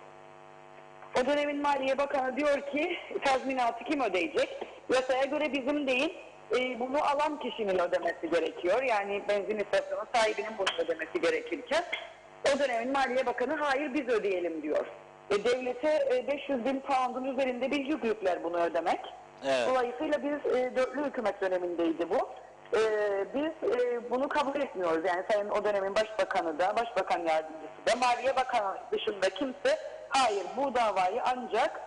O dönemin Maliye Bakanı diyor ki tazminatı kim ödeyecek? Yasaya göre bizim değil, bunu alan kişinin ödemesi gerekiyor. Yani benzin istasyonu sahibinin bunu ödemesi gerekirken o dönemin Maliye Bakanı hayır biz ödeyelim diyor. Devlete 500.000 pound'un üzerinde bir yük yükler bunu ödemek. Evet. Dolayısıyla biz dörtlü hükümet dönemindeydi bu. Biz bunu kabul etmiyoruz. Yani sayın o dönemin başbakanı da, başbakan yardımcısı da, Maliye Bakanı dışında kimse hayır bu davayı ancak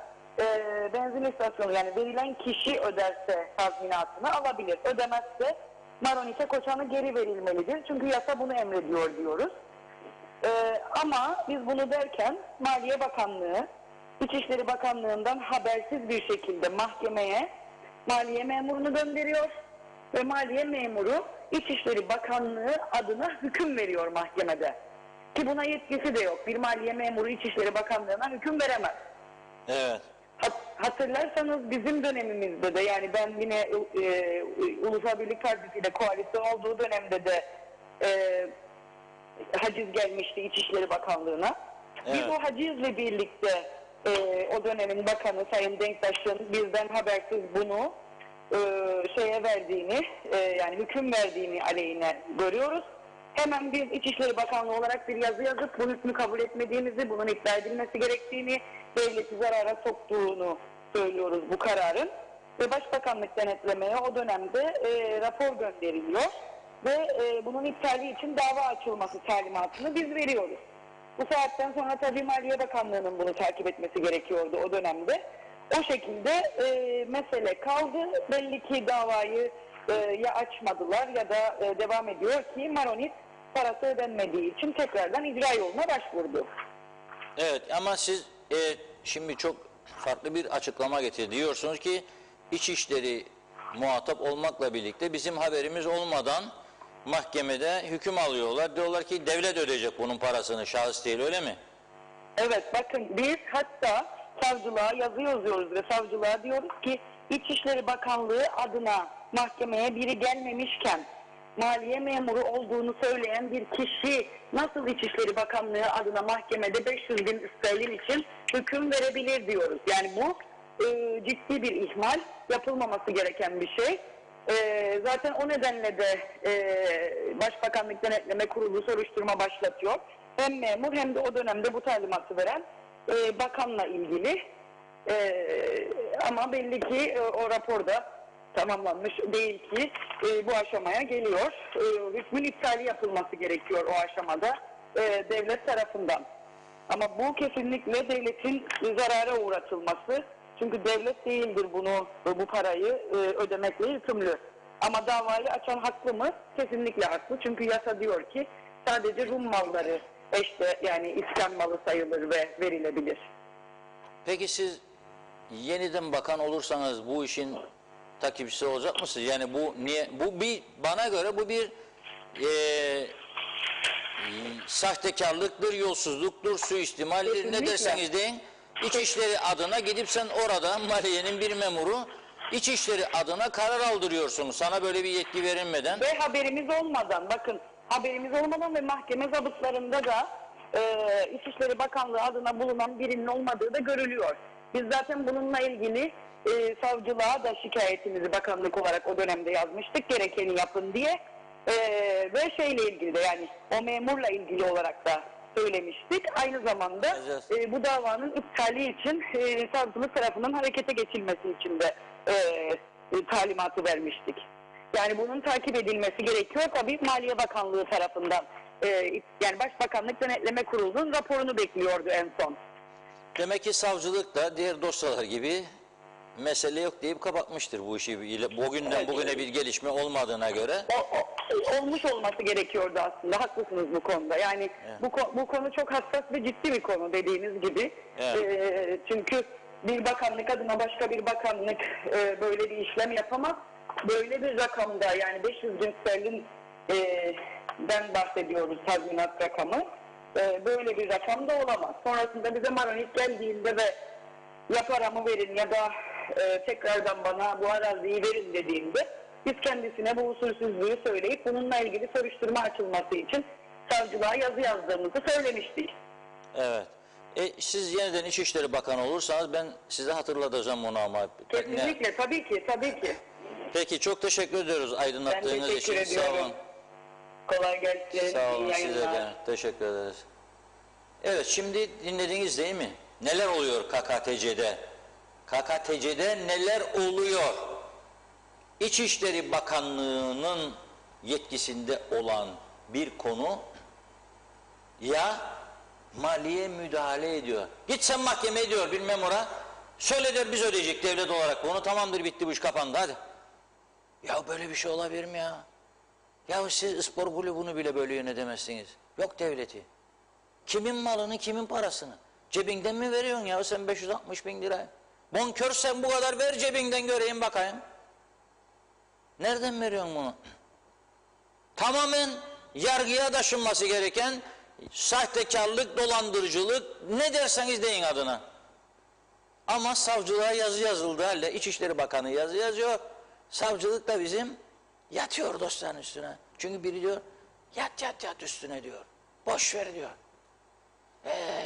benzin istasyonu yani verilen kişi öderse tazminatını alabilir. Ödemezse Maronit'e koçanı geri verilmelidir. Çünkü yasa bunu emrediyor diyoruz. Ama biz bunu derken Maliye Bakanlığı İçişleri Bakanlığı'ndan habersiz bir şekilde mahkemeye maliye memurunu gönderiyor ve maliye memuru İçişleri Bakanlığı adına hüküm veriyor mahkemede. Ki buna yetkisi de yok. Bir maliye memuru İçişleri Bakanlığı'na hüküm veremez. Evet. Hatırlarsanız bizim dönemimizde de yani ben yine Ulusal Birlik Partisi ile koalisyon olduğu dönemde de haciz gelmişti İçişleri Bakanlığı'na. Evet. Biz o hacizle birlikte o dönemin bakanı Sayın Denktaş'ın bizden habersiz bunu şeye verdiğini yani hüküm verdiğini aleyhine görüyoruz. Hemen biz İçişleri Bakanlığı olarak bir yazı yazıp bu hükmü kabul etmediğimizi, bunun iptal edilmesi gerektiğini, devleti zarara soktuğunu söylüyoruz bu kararın. Ve Başbakanlık denetlemeye o dönemde rapor gönderiliyor. ve bunun iptali için dava açılması talimatını biz veriyoruz. Bu saatten sonra tabii Maliye Bakanlığı'nın bunu takip etmesi gerekiyordu o dönemde. O şekilde mesele kaldı. Belli ki davayı ya açmadılar ya da devam ediyor ki Maronit parası ödenmediği için tekrardan icra yoluna başvurdu. Evet ama siz şimdi çok farklı bir açıklama getirdi. Diyorsunuz ki İçişleri muhatap olmakla birlikte bizim haberimiz olmadan mahkemede hüküm alıyorlar. Diyorlar ki devlet ödeyecek bunun parasını, şahıs değil, öyle mi? Evet, bakın biz hatta savcılığa yazı yazıyoruz ve savcılığa diyoruz ki İçişleri Bakanlığı adına mahkemeye biri gelmemişken maliye memuru olduğunu söyleyen bir kişi nasıl İçişleri Bakanlığı adına mahkemede 500 bin sterlin için hüküm verebilir diyoruz. Yani bu ciddi bir ihmal, yapılmaması gereken bir şey. Zaten o nedenle de Başbakanlık Denetleme Kurulu soruşturma başlatıyor. Hem memur hem de o dönemde bu talimatı veren bakanla ilgili. Ama belli ki o raporda tamamlanmış değil ki bu aşamaya geliyor. Hükmün iptali yapılması gerekiyor o aşamada devlet tarafından. Ama bu kesinlikle devletin zarara uğratılması. Çünkü devlet değildir bu parayı ödemekle yükümlü. Ama davayı açan haklı mı? Kesinlikle haklı. Çünkü yasa diyor ki sadece Rum malları yani İslam malı sayılır ve verilebilir. Peki siz yeniden bakan olursanız bu işin takipçisi olacak mısınız? Yani bana göre bu bir sahtekarlıktır, yolsuzluktur, suistimaldir. Ne derseniz deyin. İçişleri adına gidip sen orada maliyenin bir memuru İçişleri adına karar aldırıyorsunuz. Sana böyle bir yetki verilmeden. Ve haberimiz olmadan, bakın haberimiz olmadan ve mahkeme zabıtlarında da İçişleri Bakanlığı adına bulunan birinin olmadığı da görülüyor. Biz zaten bununla ilgili savcılığa da şikayetimizi bakanlık olarak o dönemde yazmıştık. Gerekeni yapın diye. Ve şeyle ilgili de yani o memurla ilgili olarak da söylemiştik. Aynı zamanda bu davanın iptali için savcılık tarafından harekete geçilmesi için de talimatı vermiştik. Yani bunun takip edilmesi gerekiyor. Tabii Maliye Bakanlığı tarafından yani Başbakanlık Denetleme Kurulu'nun raporunu bekliyordu en son. Demek ki savcılık da diğer dosyalar gibi mesele yok deyip kapatmıştır bu işi. Bugünden bugüne bir gelişme olmadığına göre. Olmuş olması gerekiyordu aslında. Haklısınız bu konuda. Yani bu konu çok hassas ve ciddi bir konu dediğiniz gibi. Evet. Çünkü bir bakanlık adına başka bir bakanlık böyle bir işlem yapamaz. Böyle bir rakamda yani 500 bin sterlinden bahsediyoruz, tazminat rakamı. Böyle bir rakam da olamaz. Sonrasında bize Maronit geldiğinde ve ya paramı verin ya da tekrardan bana bu araziyi verin dediğinde biz kendisine bu usulsüzlüğü söyleyip bununla ilgili soruşturma açılması için savcılığa yazı yazdığımızı söylemiştik. Evet. Siz yeniden İçişleri Bakanı olursanız ben size hatırlatacağım onu ama. Kesinlikle, tabii ki, tabii ki. Peki, çok teşekkür ediyoruz aydınlattığınız için. Ben teşekkür ediyorum. Sağ olun. Kolay gelsin. Sağ olun, İyi size de. Teşekkür ederiz. Evet, şimdi dinlediniz değil mi? Neler oluyor KKTC'de? KKTC'de neler oluyor? İçişleri Bakanlığı'nın yetkisinde olan bir konu ya maliye müdahale ediyor. Git sen mahkemeye diyor bir memura. Söyle der biz ödeyecek devlet olarak bunu. Tamamdır, bitti bu iş, kapandı, hadi. Ya böyle bir şey olabilir mi ya? Ya siz spor kulübünü bile böyle yönetemezsiniz. Yok devleti. Kimin malını, kimin parasını? Cebinden mi veriyorsun ya sen 560 bin lira? Bonkör sen bu kadar ver cebinden göreyim bakayım. Nereden veriyorsun bunu? Tamamen yargıya taşınması gereken sahtekarlık, dolandırıcılık, ne derseniz deyin adına. Ama savcılığa yazı yazıldığı halde İçişleri Bakanı yazı yazıyor. Savcılık da bizim yatıyor dosyanın üstüne. Çünkü biri diyor yat üstüne diyor. Boş ver diyor.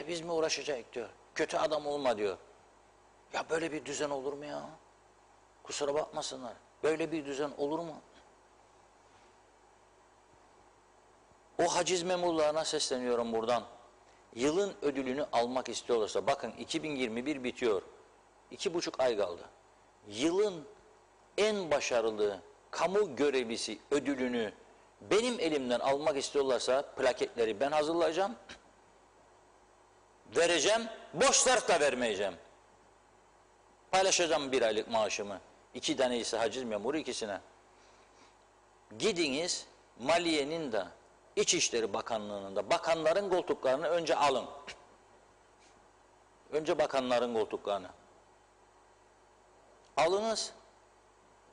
Biz mi uğraşacağız diyor. Kötü adam olma diyor. Ya böyle bir düzen olur mu ya? Kusura bakmasınlar. Böyle bir düzen olur mu? O haciz memurlarına sesleniyorum buradan. Yılın ödülünü almak istiyorlarsa, bakın 2021 bitiyor. 2,5 ay kaldı. Yılın en başarılı kamu görevlisi ödülünü Benim elimden almak istiyorlarsa plaketleri ben hazırlayacağım, vereceğim, boş zarf da vermeyeceğim. Paylaşacağım 1 aylık maaşımı. 2 tane ise haciz memuru, ikisine. Gidiniz Maliye'nin de İçişleri Bakanlığı'nın da bakanların koltuklarını önce alın. Önce bakanların koltuklarını. Alınız.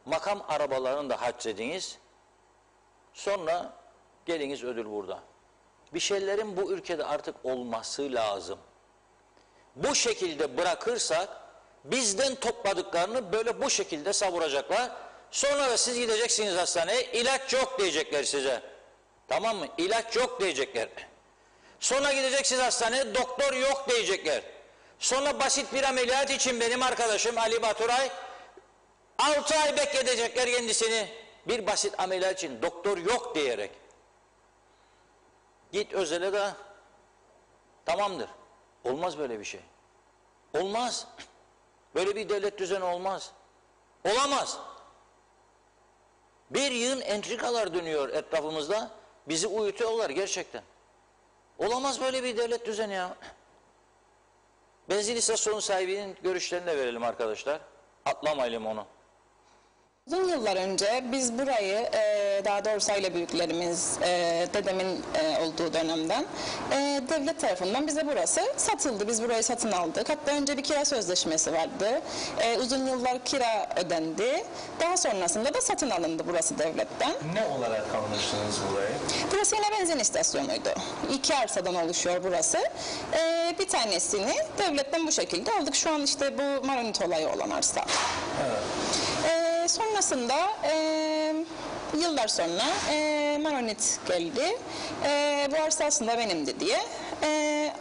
Makam arabalarını da haczediniz. Sonra geliniz ödül burada. Bir şeylerin bu ülkede artık olması lazım. Bu şekilde bırakırsak bizden topladıklarını böyle bu şekilde savuracaklar. Sonra da siz gideceksiniz hastaneye, ilaç yok diyecekler size. Tamam mı? İlaç yok diyecekler. Sonra gideceksiniz hastaneye, doktor yok diyecekler. Sonra basit bir ameliyat için benim arkadaşım Ali Baturay 6 ay bekletecekler kendisini. Bir basit ameliyat için doktor yok diyerek. Git özele de tamamdır. Olmaz böyle bir şey. Olmaz. Böyle bir devlet düzeni olmaz. Olamaz. Bir yığın entrikalar dönüyor etrafımızda. Bizi uyutuyorlar gerçekten. Olamaz böyle bir devlet düzeni ya. Benzin istasyonu sahibinin görüşlerini de verelim arkadaşlar. Atlamayalım onu. Uzun yıllar önce biz burayı, daha doğrusu aile büyüklerimiz, dedemin olduğu dönemden devlet tarafından bize burası satıldı. Biz burayı satın aldık. Hatta önce bir kira sözleşmesi vardı. Uzun yıllar kira ödendi. Daha sonrasında da satın alındı burası devletten. Ne olarak almışsınız burayı? Burası yine benzin istasyonuydu. 2 arsadan oluşuyor burası. Bir tanesini devletten bu şekilde aldık. Şu an işte bu Maronit olayı olan arsa. Evet. Sonrasında yıllar sonra Maronit geldi. Bu arsa aslında benimdi diye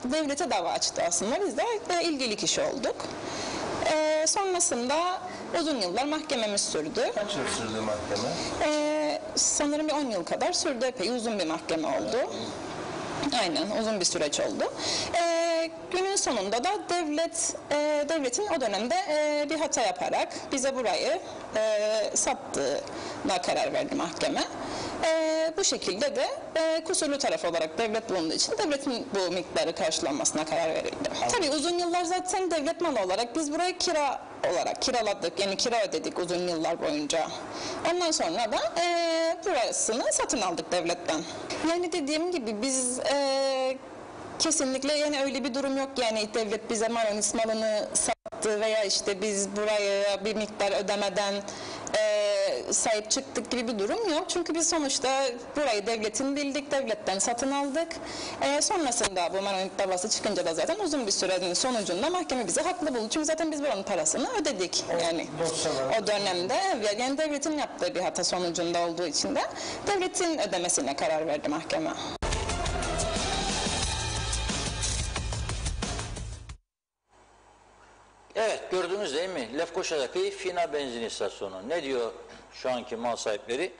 devlete dava açtı aslında. Biz de ilgili kişi olduk. Sonrasında uzun yıllar mahkememiz sürdü. Kaç yıl sürdü mahkeme? Sanırım bir 10 yıl kadar sürdü. Epey uzun bir mahkeme oldu. Aynen, uzun bir süreç oldu. Günün sonunda da devletin o dönemde bir hata yaparak bize burayı sattığına karar verdi mahkeme. Bu şekilde de kusurlu taraf olarak devlet bulunduğu için devletin bu miktarı karşılanmasına karar verildi. Tabii uzun yıllar zaten devlet malı olarak biz burayı kira olarak kiraladık. Yani kira ödedik uzun yıllar boyunca. Ondan sonra da burasını satın aldık devletten. Yani dediğim gibi biz kesinlikle yani öyle bir durum yok, yani devlet bize Maronit malını sattı veya işte biz buraya bir miktar ödemeden sahip çıktık gibi bir durum yok. Çünkü biz sonuçta burayı devletin bildik, devletten satın aldık. Sonrasında bu Maronit davası çıkınca da zaten uzun bir sürenin sonucunda mahkeme bizi haklı buldu. Çünkü zaten biz buranın parasını ödedik. Yani o dönemde yani devletin yaptığı bir hata sonucunda olduğu için de devletin ödemesine karar verdi mahkeme. Evet, gördünüz değil mi? Lefkoşa'daki Fina benzin istasyonu. Ne diyor şu anki mal sahipleri?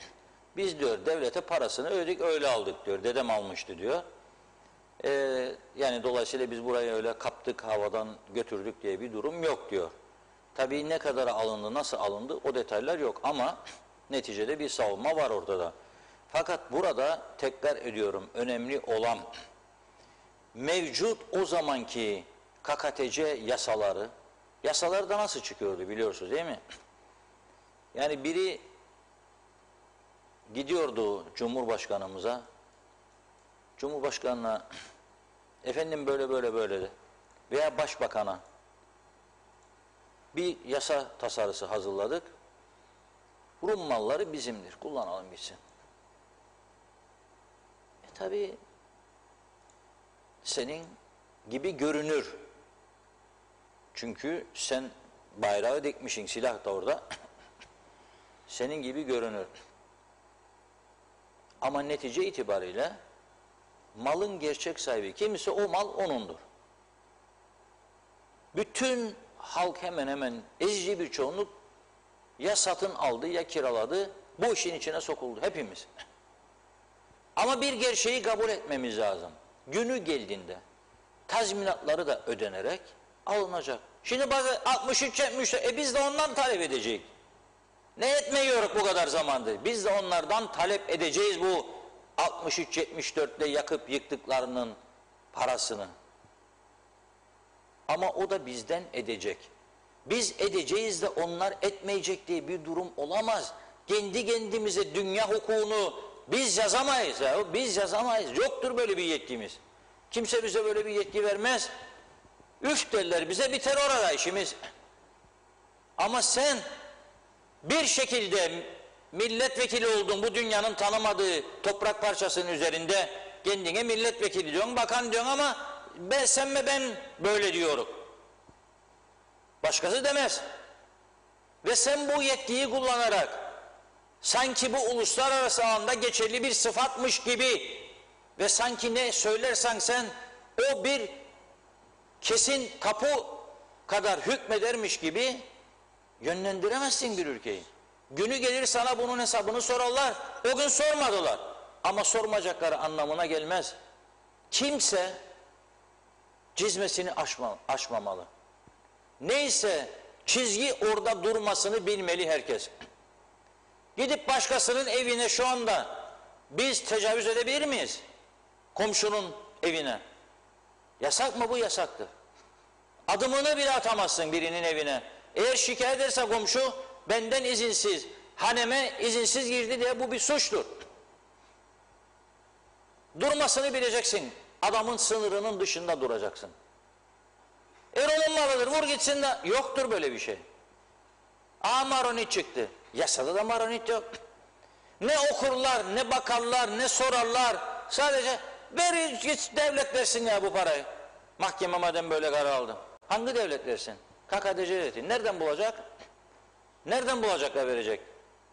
Biz diyor devlete parasını ödedik, öyle aldık diyor. Dedem almıştı diyor. Yani dolayısıyla biz burayı öyle kaptık, havadan götürdük diye bir durum yok diyor. Tabii ne kadar alındı, nasıl alındı o detaylar yok ama neticede bir savunma var ortada. Fakat burada tekrar ediyorum, önemli olan mevcut o zamanki KKTC yasaları da nasıl çıkıyordu biliyorsunuz değil mi? Yani biri gidiyordu Cumhurbaşkanımıza, Cumhurbaşkanına efendim böyle de veya Başbakan'a bir yasa tasarısı hazırladık. Rum malları bizimdir, kullanalım gitsin. Tabii senin gibi görünür. Çünkü sen bayrağı dikmişsin, silah da orada. Senin gibi görünür. Ama netice itibariyle malın gerçek sahibi kimse o mal onundur. Bütün halk hemen hemen ezici bir çoğunluk ya satın aldı ya kiraladı, bu işin içine sokuldu hepimiz. Ama bir gerçeği kabul etmemiz lazım. Günü geldiğinde tazminatları da ödenerek alınacak. Şimdi bazı 63-70 biz de ondan talep edecek. Ne etmiyoruz bu kadar zamandır? Biz de onlardan talep edeceğiz bu 63-74'te yakıp yıktıklarının parasını. Ama o da bizden edecek. Biz edeceğiz de onlar etmeyecek diye bir durum olamaz. Kendi kendimize dünya hukukunu biz yazamayız. Ya. Biz yazamayız. Yoktur böyle bir yetkimiz. Kimse bize böyle bir yetki vermez. Üf derler bize, biter orada işimiz. Ama sen bir şekilde milletvekili oldun bu dünyanın tanımadığı toprak parçasının üzerinde, kendine milletvekili diyorsun, bakan diyorsun ama sen ve ben böyle diyorum. Başkası demez. Ve sen bu yetkiyi kullanarak sanki bu uluslararası alanda geçerli bir sıfatmış gibi ve sanki ne söylersen sen o bir kesin kapı kadar hükmedermiş gibi yönlendiremezsin bir ülkeyi. Günü gelir sana bunun hesabını sorarlar. O gün sormadılar. Ama sormayacakları anlamına gelmez. Kimse çizmesini aşmamalı. Neyse çizgi orada durmasını bilmeli herkes. Gidip başkasının evine şu anda biz tecavüz edebilir miyiz? Komşunun evine. Yasak mı bu? Yasaktır. Adımını bile atamazsın birinin evine. Eğer şikayet ederse komşu benden izinsiz, haneme izinsiz girdi diye bu bir suçtur. Durmasını bileceksin. Adamın sınırının dışında duracaksın. Onun malıdır, vur gitsin de yoktur böyle bir şey. Maronit çıktı. Yasada da maronit yok. Ne okurlar, ne bakarlar, ne sorarlar. Sadece ver git devlet versin ya bu parayı. Mahkeme madem böyle karar aldı. Hangi devlet versin? KKTC devleti. Nereden bulacak? Nereden bulacak da verecek?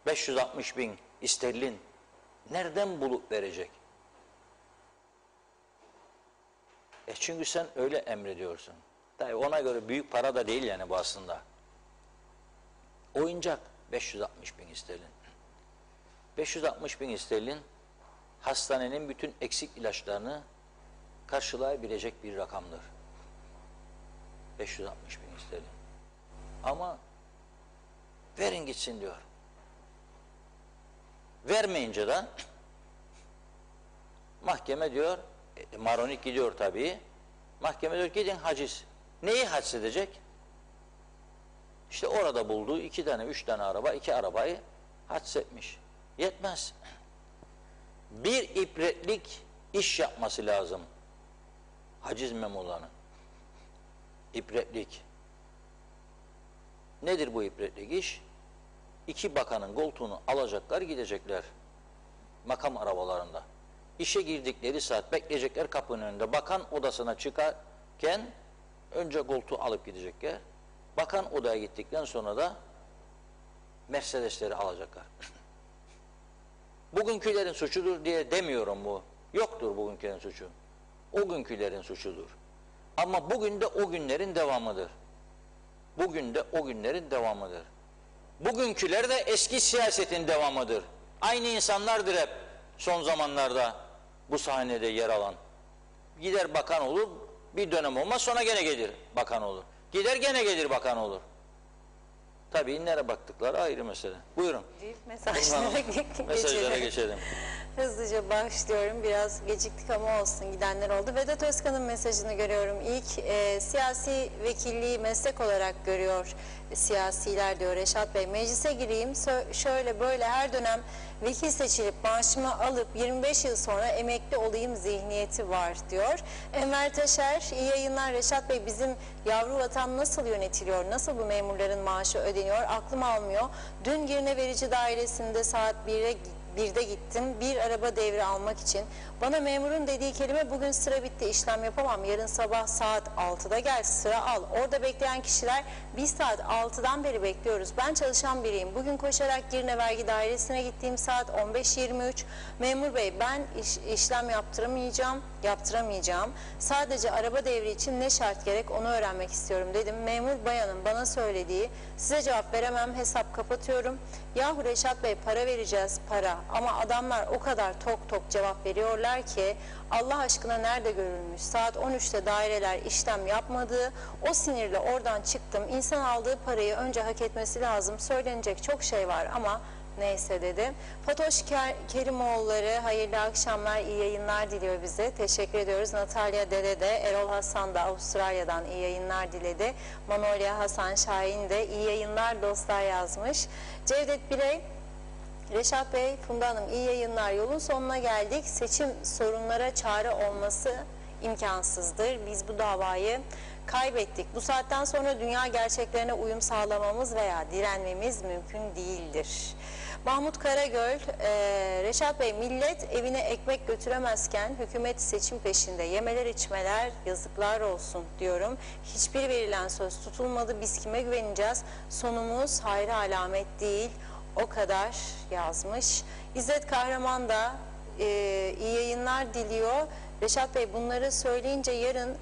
560 bin sterlin. Nereden bulup verecek? Çünkü sen öyle emrediyorsun. Tabii ona göre büyük para da değil yani bu aslında. Oyuncak 560 bin sterlin. 560 bin sterlin hastanenin bütün eksik ilaçlarını karşılayabilecek bir rakamdır. 560 bin sterlin. Ama verin gitsin diyor. Vermeyince de mahkeme diyor, maronit gidiyor tabii. Mahkeme diyor gidin haciz. Neyi haciz edecek? İşte orada bulduğu 2 tane 3 tane araba, 2 arabayı haciz etmiş. Yetmez. Bir ibretlik iş yapması lazım haciz memurlarının. İbretlik. Nedir bu ibretlik iş? 2 bakanın koltuğunu alacaklar, gidecekler makam arabalarında. İşe girdikleri saat bekleyecekler kapının önünde. Bakan odasına çıkarken önce koltuğu alıp gidecekler. Bakan odaya gittikten sonra da Mercedesleri alacaklar. Bugünkülerin suçudur diye demiyorum bu. Yoktur bugünkülerin suçu. O günkülerin suçudur. Ama bugün de o günlerin devamıdır. Bugün de o günlerin devamıdır. Bugünküler de eski siyasetin devamıdır. Aynı insanlardır hep son zamanlarda bu sahnede yer alan. Gider bakan olur, bir dönem olmaz, sonra gene gelir bakan olur. Gider gene gelir bakan olur. Tabii nereye baktıkları ayrı mesele. Buyurun. Büyük mesajlara geçelim. Hızlıca başlıyorum. Biraz geciktik ama olsun, gidenler oldu. Vedat Özkan'ın mesajını görüyorum. İlk siyasi vekilliği meslek olarak görüyor siyasiler diyor Reşat Bey. Meclise gireyim, şöyle böyle her dönem vekil seçilip maaşımı alıp 25 yıl sonra emekli olayım zihniyeti var diyor. Enver Taşer, iyi yayınlar Reşat Bey, bizim yavru vatan nasıl yönetiliyor, nasıl bu memurların maaşı ödeniyor, aklım almıyor. Dün Girne Verici Dairesi'nde saat 1'de gittim bir araba devri almak için. Bana memurun dediği kelime bugün sıra bitti, işlem yapamam, yarın sabah saat 6'da gel sıra al. Orada bekleyen kişiler biz saat 6'dan beri bekliyoruz. Ben çalışan biriyim. Bugün koşarak Girne Vergi Dairesi'ne gittiğim saat 15:23. Memur bey ben işlem yaptıramayacağım. yaptıramayacağım. Sadece araba devri için ne şart gerek onu öğrenmek istiyorum dedim. Memur bayanın bana söylediği, size cevap veremem, hesap kapatıyorum. Yahu Reşat Bey, para vereceğiz, para, ama adamlar o kadar tok cevap veriyorlar ki Allah aşkına nerede görülmüş? Saat 13'te daireler işlem yapmadığı, o sinirle oradan çıktım. İnsan aldığı parayı önce hak etmesi lazım. Söylenecek çok şey var ama neyse dedi. Fatoş Kerimoğulları hayırlı akşamlar, iyi yayınlar diliyor bize. Teşekkür ediyoruz. Natalya Dede de, Erol Hasan da Avustralya'dan iyi yayınlar diledi. Manolya Hasan Şahin de iyi yayınlar dostlar yazmış. Cevdet Biley, Reşat Bey, Funda Hanım iyi yayınlar, yolun sonuna geldik. Seçim sorunlara çare olması imkansızdır. Biz bu davayı kaybettik. Bu saatten sonra dünya gerçeklerine uyum sağlamamız veya direnmemiz mümkün değildir. Mahmut Karagöl, Reşat Bey, millet evine ekmek götüremezken hükümet seçim peşinde, yemeler içmeler yazıklar olsun diyorum. Hiçbir verilen söz tutulmadı, biz kime güveneceğiz? Sonumuz hayra alamet değil, o kadar yazmış. İzzet Kahraman da iyi yayınlar diliyor. Reşat Bey, bunları söyleyince yarın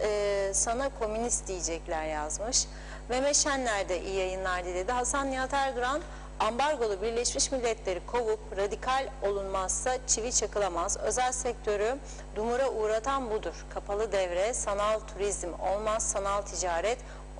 sana komünist diyecekler yazmış. Mehmet Şenler de iyi yayınlar diledi. Hasan Nihat Erduran, ambargolu Birleşmiş Milletleri kovup radikal olunmazsa çivi çakılamaz. Özel sektörü dumura uğratan budur. Kapalı devre, sanal turizm olmaz, sanal ticaret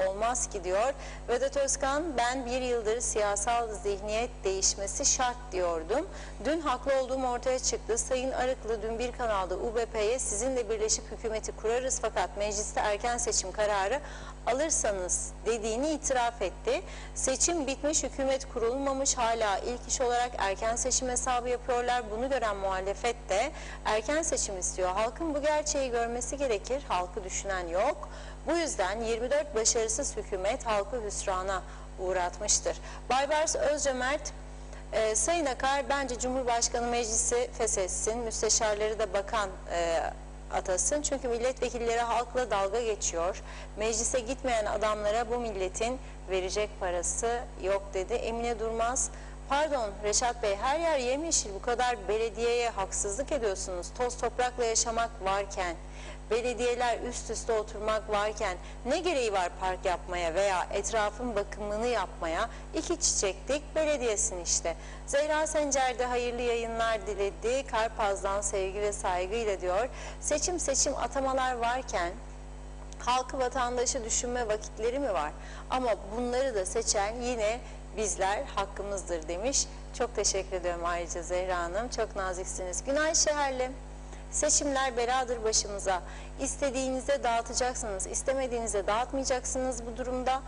olmaz ki diyor. Vedat Özkan, ben bir yıldır siyasal zihniyet değişmesi şart diyordum. Dün haklı olduğum ortaya çıktı. Sayın Arıklı dün bir kanalda UBP'ye sizinle birleşip hükümeti kurarız fakat mecliste erken seçim kararı alırsanız dediğini itiraf etti. Seçim bitmiş, hükümet kurulmamış, hala ilk iş olarak erken seçim hesabı yapıyorlar. Bunu gören muhalefet de erken seçim istiyor. Halkın bu gerçeği görmesi gerekir. Halkı düşünen yok. Bu yüzden 24 başarısız hükümet halkı hüsrana uğratmıştır. Baybars Özcömert, Sayın Akar, bence Cumhurbaşkanı meclisi feshetsin, müsteşarları da bakan atasın. Çünkü milletvekilleri halkla dalga geçiyor. Meclise gitmeyen adamlara bu milletin verecek parası yok dedi. Emine Durmaz, pardon Reşat Bey, her yer yemyeşil, bu kadar belediyeye haksızlık ediyorsunuz. Toz toprakla yaşamak varken, belediyeler üst üste oturmak varken ne gereği var park yapmaya veya etrafın bakımını yapmaya? İki çiçeklik belediyesin işte. Zehra Sencer de hayırlı yayınlar diledi. Karpaz'dan sevgi ve saygıyla diyor. Seçim atamalar varken halkı, vatandaşı düşünme vakitleri mi var? Ama bunları da seçen yine bizler, hakkımızdır demiş. Çok teşekkür ediyorum ayrıca Zehra Hanım. Çok naziksiniz. Günay Şeherli, seçimler beladır başımıza. İstediğinizde dağıtacaksınız, istemediğinizde dağıtmayacaksınız bu durumda.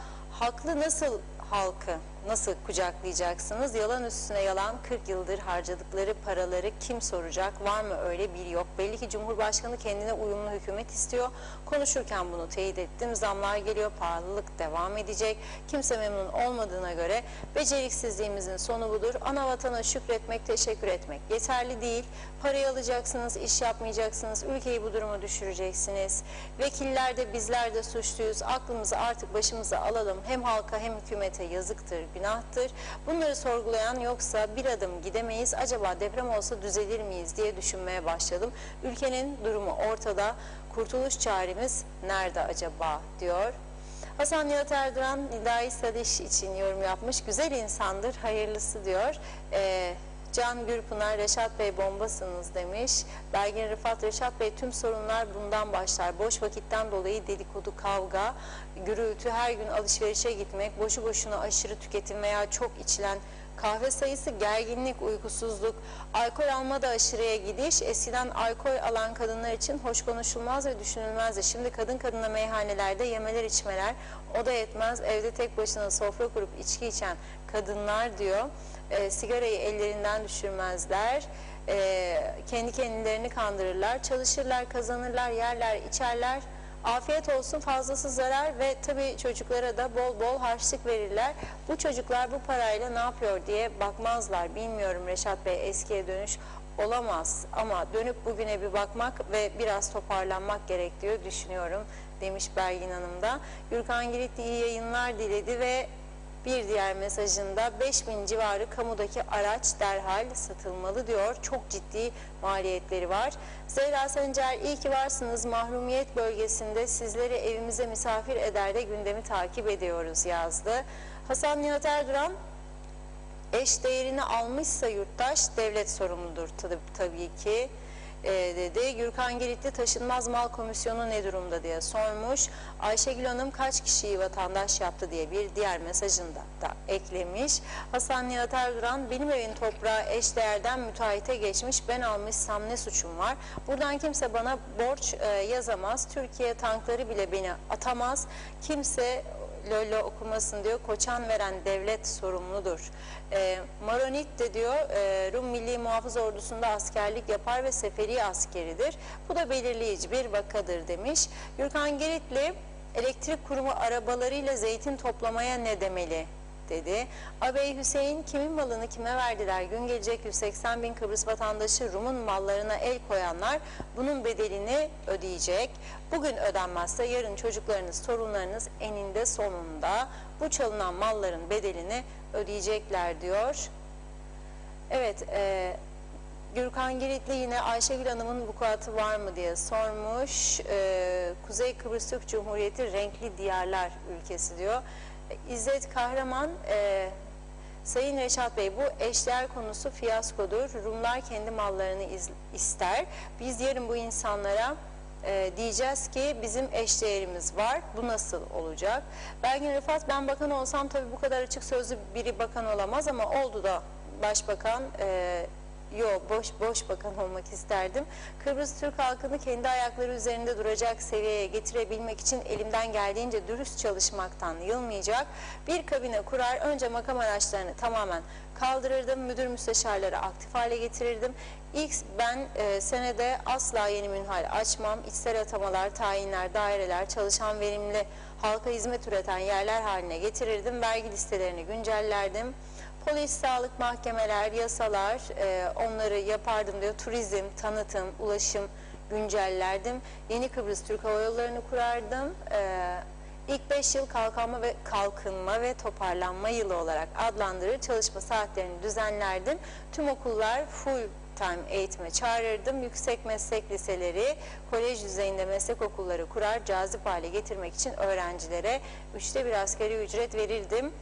Halkı nasıl kucaklayacaksınız? Yalan üstüne yalan, 40 yıldır harcadıkları paraları kim soracak? Var mı öyle bir yok? Belli ki Cumhurbaşkanı kendine uyumlu hükümet istiyor. Konuşurken bunu teyit ettim. Zamlar geliyor, pahalılık devam edecek. Kimse memnun olmadığına göre beceriksizliğimizin sonu budur. Ana vatana şükretmek, teşekkür etmek yeterli değil. Parayı alacaksınız, iş yapmayacaksınız, ülkeyi bu duruma düşüreceksiniz. Vekiller de bizler de suçluyuz. Aklımızı artık başımıza alalım. Hem halka hem hükümete yazıktır, günahtır. Bunları sorgulayan yoksa bir adım gidemeyiz. Acaba deprem olsa düzelir miyiz diye düşünmeye başladım. Ülkenin durumu ortada. Kurtuluş çaremiz nerede acaba diyor. Hasan Nihat Erduran, Nidai Sadiş için yorum yapmış. Güzel insandır, hayırlısı diyor. Can Gürpınar, Reşat Bey bombasınız demiş. Belgin Rıfat, Reşat Bey tüm sorunlar bundan başlar. Boş vakitten dolayı dedikodu, kavga, gürültü, her gün alışverişe gitmek, boşu boşuna aşırı tüketim veya çok içilen kahve sayısı, gerginlik, uykusuzluk, alkol alma da aşırıya gidiş. Eskiden alkol alan kadınlar için hoş konuşulmaz ve düşünülmezdi. Şimdi kadın kadına meyhanelerde yemeler içmeler, o da yetmez. Evde tek başına sofra kurup içki içen kadınlar diyor. Sigarayı ellerinden düşürmezler. Kendi kendilerini kandırırlar. Çalışırlar, kazanırlar, yerler, içerler. Afiyet olsun, fazlası zarar ve tabii çocuklara da bol bol harçlık verirler. Bu çocuklar bu parayla ne yapıyor diye bakmazlar. Bilmiyorum Reşat Bey, eskiye dönüş olamaz ama dönüp bugüne bir bakmak ve biraz toparlanmak gerekiyor düşünüyorum demiş Belgin Hanım da. Gürkan Giritli iyi yayınlar diledi ve Bir diğer mesajında 5.000 civarı kamudaki araç derhal satılmalı diyor. Çok ciddi maliyetleri var. Zehra Sencer, iyi ki varsınız. Mahrumiyet bölgesinde sizleri evimize misafir eder de gündemi takip ediyoruz yazdı. Hasan Nihat Erduran, eş değerini almışsa yurttaş devlet sorumludur tabii ki dedi. Gürkan Giritli taşınmaz mal komisyonu ne durumda diye sormuş. Ayşegül Hanım kaç kişiyi vatandaş yaptı diye bir diğer mesajında da eklemiş. Hasan Nihat Erduran, benim evin toprağı eşdeğerden müteahhite geçmiş, ben almışsam ne suçum var? Buradan kimse bana borç yazamaz. Türkiye tankları bile beni atamaz. Kimse Lolo okumasın diyor. Koçan veren devlet sorumludur. Maronit de diyor Rum Milli Muhafız Ordusu'nda askerlik yapar ve seferi askeridir. Bu da belirleyici bir vakadır demiş. Gürkan Giritli, elektrik kurumu arabalarıyla zeytin toplamaya ne demeli dedi. Abey Hüseyin, kimin malını kime verdiler? Gün gelecek 180 bin Kıbrıs vatandaşı Rum'un mallarına el koyanlar bunun bedelini ödeyecek. Bugün ödenmezse yarın çocuklarınız, torunlarınız eninde sonunda bu çalınan malların bedelini ödeyecekler diyor. Evet, Gürkan Giritli yine Ayşegül Hanım'ın vukuatı var mı diye sormuş. Kuzey Kıbrıs Türk Cumhuriyeti renkli diyarlar ülkesi diyor. İzzet Kahraman, Sayın Reşat Bey, bu eşdeğer konusu fiyaskodur. Rumlar kendi mallarını ister. Biz yarın bu insanlara diyeceğiz ki bizim eşdeğerimiz var. Bu nasıl olacak? Belgin Rıfat, ben bakan olsam tabii bu kadar açık sözlü biri bakan olamaz ama oldu da başbakan. Boş bakan olmak isterdim. Kıbrıs Türk halkını kendi ayakları üzerinde duracak seviyeye getirebilmek için elimden geldiğince dürüst çalışmaktan yılmayacak bir kabine kurar. Önce makam araçlarını tamamen kaldırırdım. Müdür müsteşarları aktif hale getirirdim. İlk ben senede asla yeni münhal açmam. İçsel atamalar, tayinler, daireler, çalışan verimli halka hizmet üreten yerler haline getirirdim. Vergi listelerini güncellerdim. Polis, sağlık, mahkemeler, yasalar, onları yapardım diyor. Turizm, tanıtım, ulaşım güncellerdim. Yeni Kıbrıs Türk Hava Yolları'nı kurardım. İlk 5 yıl kalkınma ve toparlanma yılı olarak adlandırır. Çalışma saatlerini düzenlerdim. Tüm okullar full time eğitime çağırırdım. Yüksek meslek liseleri, kolej düzeyinde meslek okulları kurar. Cazip hale getirmek için öğrencilere 1/3 asgari ücret verirdim.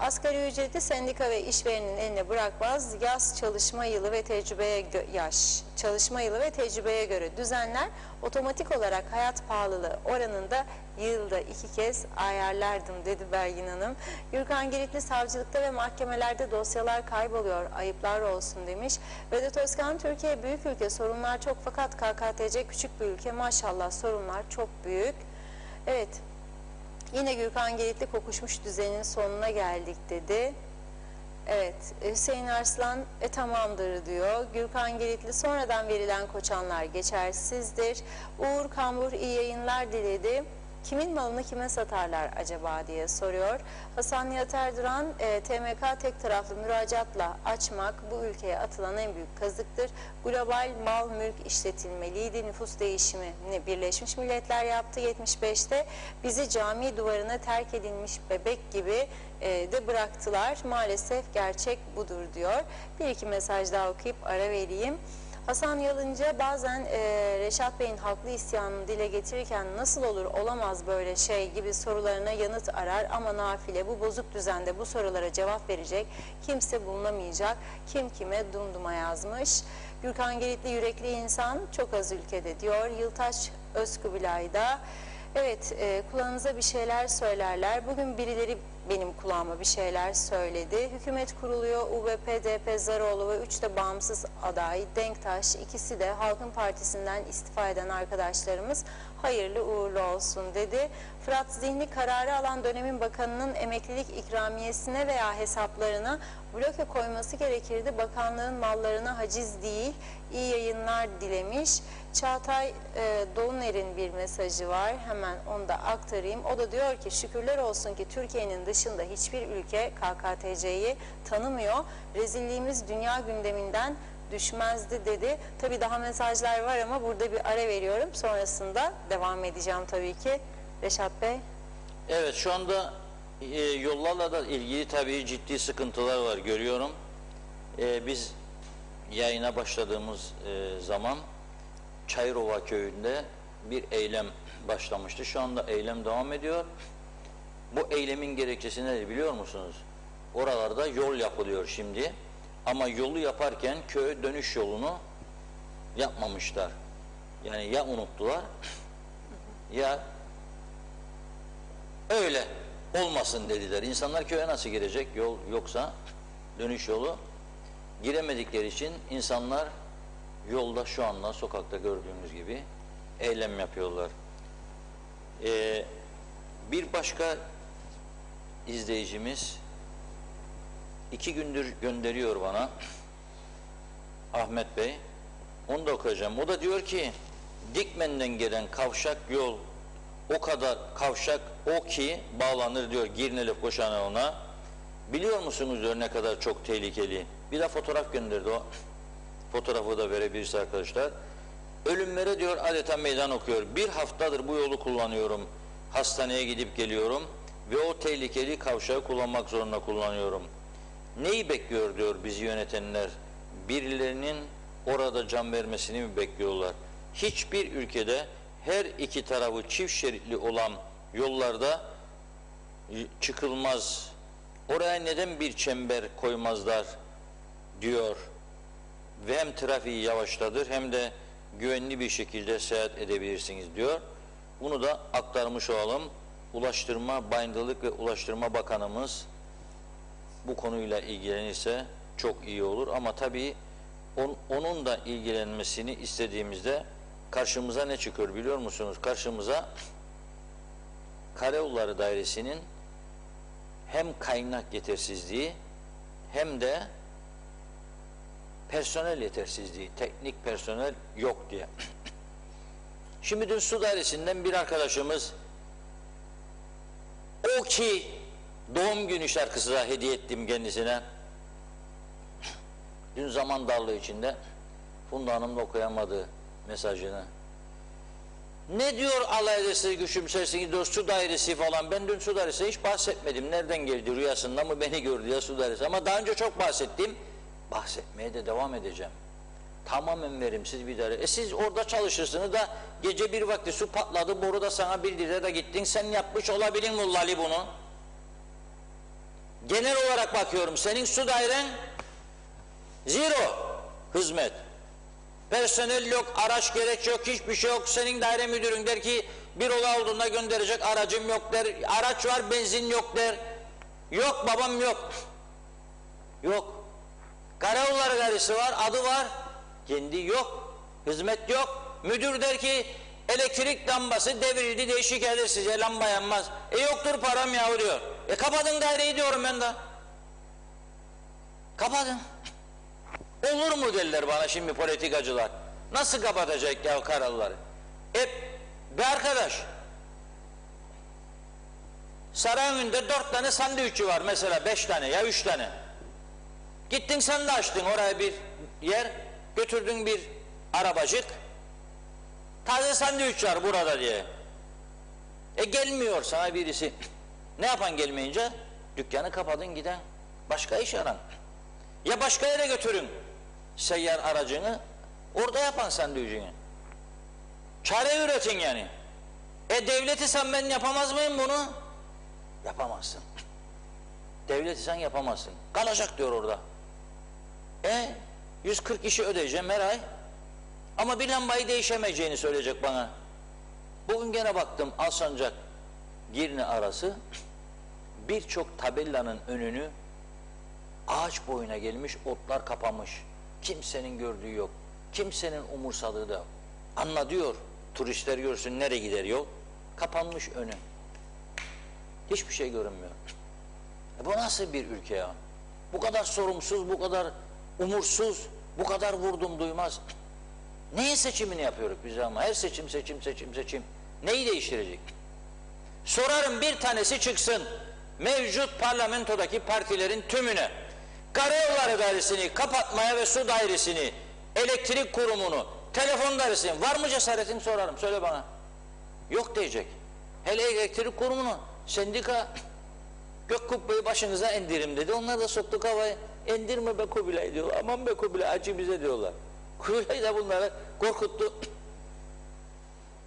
Asgari ücreti sendika ve işverenin eline bırakmaz. Yaz çalışma yılı ve tecrübeye göre düzenler. Otomatik olarak hayat pahalılığı oranında yılda 2 kez ayarlardım dedi Belgin Hanım. Gürkan Giritli, savcılıkta ve mahkemelerde dosyalar kayboluyor. Ayıplar olsun demiş. Vedat Özkan, Türkiye büyük ülke, sorunlar çok fakat KKTC küçük bir ülke. Maşallah sorunlar çok büyük. Evet. Yine Gürkan Giritli, kokuşmuş düzenin sonuna geldik dedi. Evet, Hüseyin Arslan tamamdır diyor. Gürkan Giritli, sonradan verilen koçanlar geçersizdir. Uğur Kambur iyi yayınlar diledi. Kimin malını kime satarlar acaba diye soruyor. Hasan Nihat Erduran, TMK tek taraflı müracaatla açmak bu ülkeye atılan en büyük kazıktır. Global mal mülk işletilmeliydi. Nüfus değişimini Birleşmiş Milletler yaptı 75'te. Bizi cami duvarına terk edilmiş bebek gibi de bıraktılar. Maalesef gerçek budur diyor. Bir iki mesaj daha okuyup ara vereyim. Hasan Yalınca, bazen Reşat Bey'in haklı isyanını dile getirirken nasıl olur olamaz böyle şey gibi sorularına yanıt arar ama nafile bu bozuk düzende bu sorulara cevap verecek kimse bulunamayacak. Kim kime dumduma yazmış. Gürkan Giritli, yürekli insan çok az ülkede diyor. Yıltaç Özkubilay'da. Evet, kulağınıza bir şeyler söylerler. Bugün birileri benim kulağıma bir şeyler söyledi. Hükümet kuruluyor. UBP, DP, Zaroğlu ve 3 de bağımsız aday Denktaş, ikisi de Halkın Partisi'nden istifa eden arkadaşlarımız, hayırlı uğurlu olsun dedi. Fırat Zihni, kararı alan dönemin bakanının emeklilik ikramiyesine veya hesaplarına bloke koyması gerekirdi. Bakanlığın mallarına haciz değil. İyi yayınlar dilemiş. Çağatay Doğuner'in bir mesajı var. Hemen onu da aktarayım. O da diyor ki şükürler olsun ki Türkiye'nin dışında hiçbir ülke KKTC'yi tanımıyor. Rezilliğimiz dünya gündeminden düşmezdi dedi. Tabii daha mesajlar var ama burada bir ara veriyorum. Sonrasında devam edeceğim tabii ki. Reşat Bey. Evet, şu anda yollarla da ilgili tabii ciddi sıkıntılar var, görüyorum. Biz yayına başladığımız zaman Çayırova köyünde bir eylem başlamıştı. Şu anda eylem devam ediyor. Bu eylemin gerekçesi nedir biliyor musunuz? Oralarda yol yapılıyor şimdi. Ama yolu yaparken köye dönüş yolunu yapmamışlar. Yani ya unuttular ya öyle olmasın dediler. İnsanlar köye nasıl girecek? Yol yoksa dönüş yolu. Giremedikleri için insanlar yolda şu anda sokakta gördüğümüz gibi eylem yapıyorlar. Bir başka izleyicimiz 2 gündür gönderiyor bana, Ahmet Bey. Onu da okuyacağım. O da diyor ki Dikmen'den gelen kavşak yol o kadar kavşak o ki bağlanır diyor Girneli Koşan'a ona. Biliyor musunuz diyor ne kadar çok tehlikeli. Bir de fotoğraf gönderdi o. Fotoğrafı da verebiliriz arkadaşlar. Ölümlere diyor adeta meydan okuyor. 1 haftadır bu yolu kullanıyorum. Hastaneye gidip geliyorum ve o tehlikeli kavşağı kullanmak zorunda kullanıyorum. Neyi bekliyor diyor bizi yönetenler? Birilerinin orada can vermesini mi bekliyorlar? Hiçbir ülkede her iki tarafı çift şeritli olan yollarda çıkılmaz. Oraya neden bir çember koymazlar diyor. Ve hem trafiği yavaşlatır hem de güvenli bir şekilde seyahat edebilirsiniz diyor. Bunu da aktarmış olalım. Ulaştırma, Bayındırlık ve Ulaştırma Bakanımız bu konuyla ilgilenirse çok iyi olur. Ama tabii onun da ilgilenmesini istediğimizde karşımıza ne çıkıyor biliyor musunuz? Karşımıza Karayolları Dairesi'nin hem kaynak yetersizliği hem de personel yetersizliği, teknik personel yok diye. Şimdi dün su dairesinden bir arkadaşımız o ki doğum günü şarkısı da hediye ettim kendisine. Dün zaman darlığı içinde Funda Hanım da okuyamadı mesajını. Ne diyor alay edersiniz, küçümsersiniz diyor su dairesi falan. Ben dün su dairesi hiç bahsetmedim. Nereden geldi, rüyasında mı beni gördü ya su dairesi. Ama daha önce çok bahsettim. Bahsetmeye de devam edeceğim. Tamamen verimsiz bir daire. Siz orada çalışırsınız da gece bir vakti su patladı, boru da sana bildirdi de gittin. Sen yapmış olabilir mi Lali bunu? Genel olarak bakıyorum. Senin su dairen zero hizmet. Personel yok, araç gereç yok, hiçbir şey yok. Senin daire müdürün der ki bir olay olduğunda gönderecek aracım yok der. Araç var, benzin yok der. Yok babam yok. Yok. Karayolları Dairesi var, adı var. Kendi yok. Hizmet yok. Müdür der ki elektrik lambası devrildi değişik eder size lamba yanmaz. Yoktur param yahu diyor. Kapatın daireyi diyorum ben de. Kapatın. Olur mu derler bana şimdi politikacılar. Nasıl kapatacak ya Karayolları? Be arkadaş. Sarayönü'nde 4 tane sandviççi var mesela 5 tane ya 3 tane. Gittin sen de açtın oraya bir yer, götürdün bir arabacık, taze sandviç var burada diye. Gelmiyor sana birisi. Ne yapan gelmeyince? Dükkanı kapadın giden. Başka iş aran. Ya başka yere götürün seyyar aracını, orada yapan sandviçini. Çare üretin yani. Devleti sen ben yapamaz mıyım bunu? Yapamazsın. Devleti sen yapamazsın. Kalacak diyor orada. 140 kişi ödeyeceğim her ay. Ama bir lambayı değişemeyeceğini söyleyecek bana. Bugün gene baktım Alsancak Girne arası birçok tabellanın önünü ağaç boyuna gelmiş, otlar kapamış. Kimsenin gördüğü yok. Kimsenin umursadığı da yok. Anla diyor. Turistler görsün nereye gider yol. Kapanmış önü. Hiçbir şey görünmüyor. Bu nasıl bir ülke ya? Bu kadar sorumsuz, bu kadar umursuz, bu kadar vurdum duymaz. Neyin seçimini yapıyoruz biz ama? Her seçim. Neyi değiştirecek? Sorarım bir tanesi çıksın. Mevcut parlamentodaki partilerin tümüne. Karayolları Dairesi'ni kapatmaya ve su dairesini, elektrik kurumunu, telefon dairesini var mı cesaretin sorarım. Söyle bana. Yok diyecek. Hele elektrik kurumunu, sendika Gök kubbeyi başınıza indirim dedi. Onlar da soktuk havaya. İndirme be Kubilay diyorlar. Aman be Kubilay acı bize diyorlar. Kubilay da bunları korkuttu.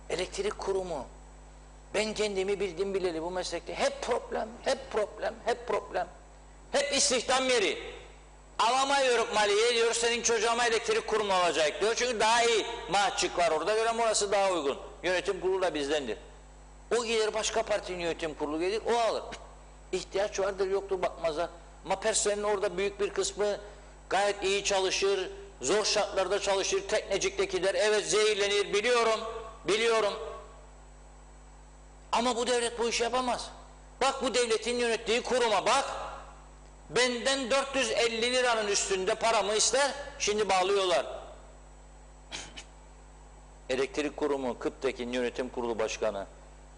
Elektrik kurumu. Ben kendimi bildim bileli bu meslekte. Hep problem, hep problem, hep problem. Hep istihdam yeri. Alamıyoruz maliye diyor, senin çocuğuma elektrik kurumu olacak diyor. Çünkü daha iyi maaşçık var orada. Gören orası daha uygun. Yönetim kurulu da bizdendir. O gelir başka partinin yönetim kurulu gelir, o alır. İhtiyaç vardır yoktur bakmazlar. Ama personelin orada büyük bir kısmı gayet iyi çalışır, zor şartlarda çalışır, tekneciktekiler evet zehirlenir, biliyorum. Ama bu devlet bu işi yapamaz. Bak bu devletin yönettiği kuruma bak, benden 450 liranın üstünde paramı ister, şimdi bağlıyorlar. Elektrik kurumu, Kıptekin Yönetim Kurulu Başkanı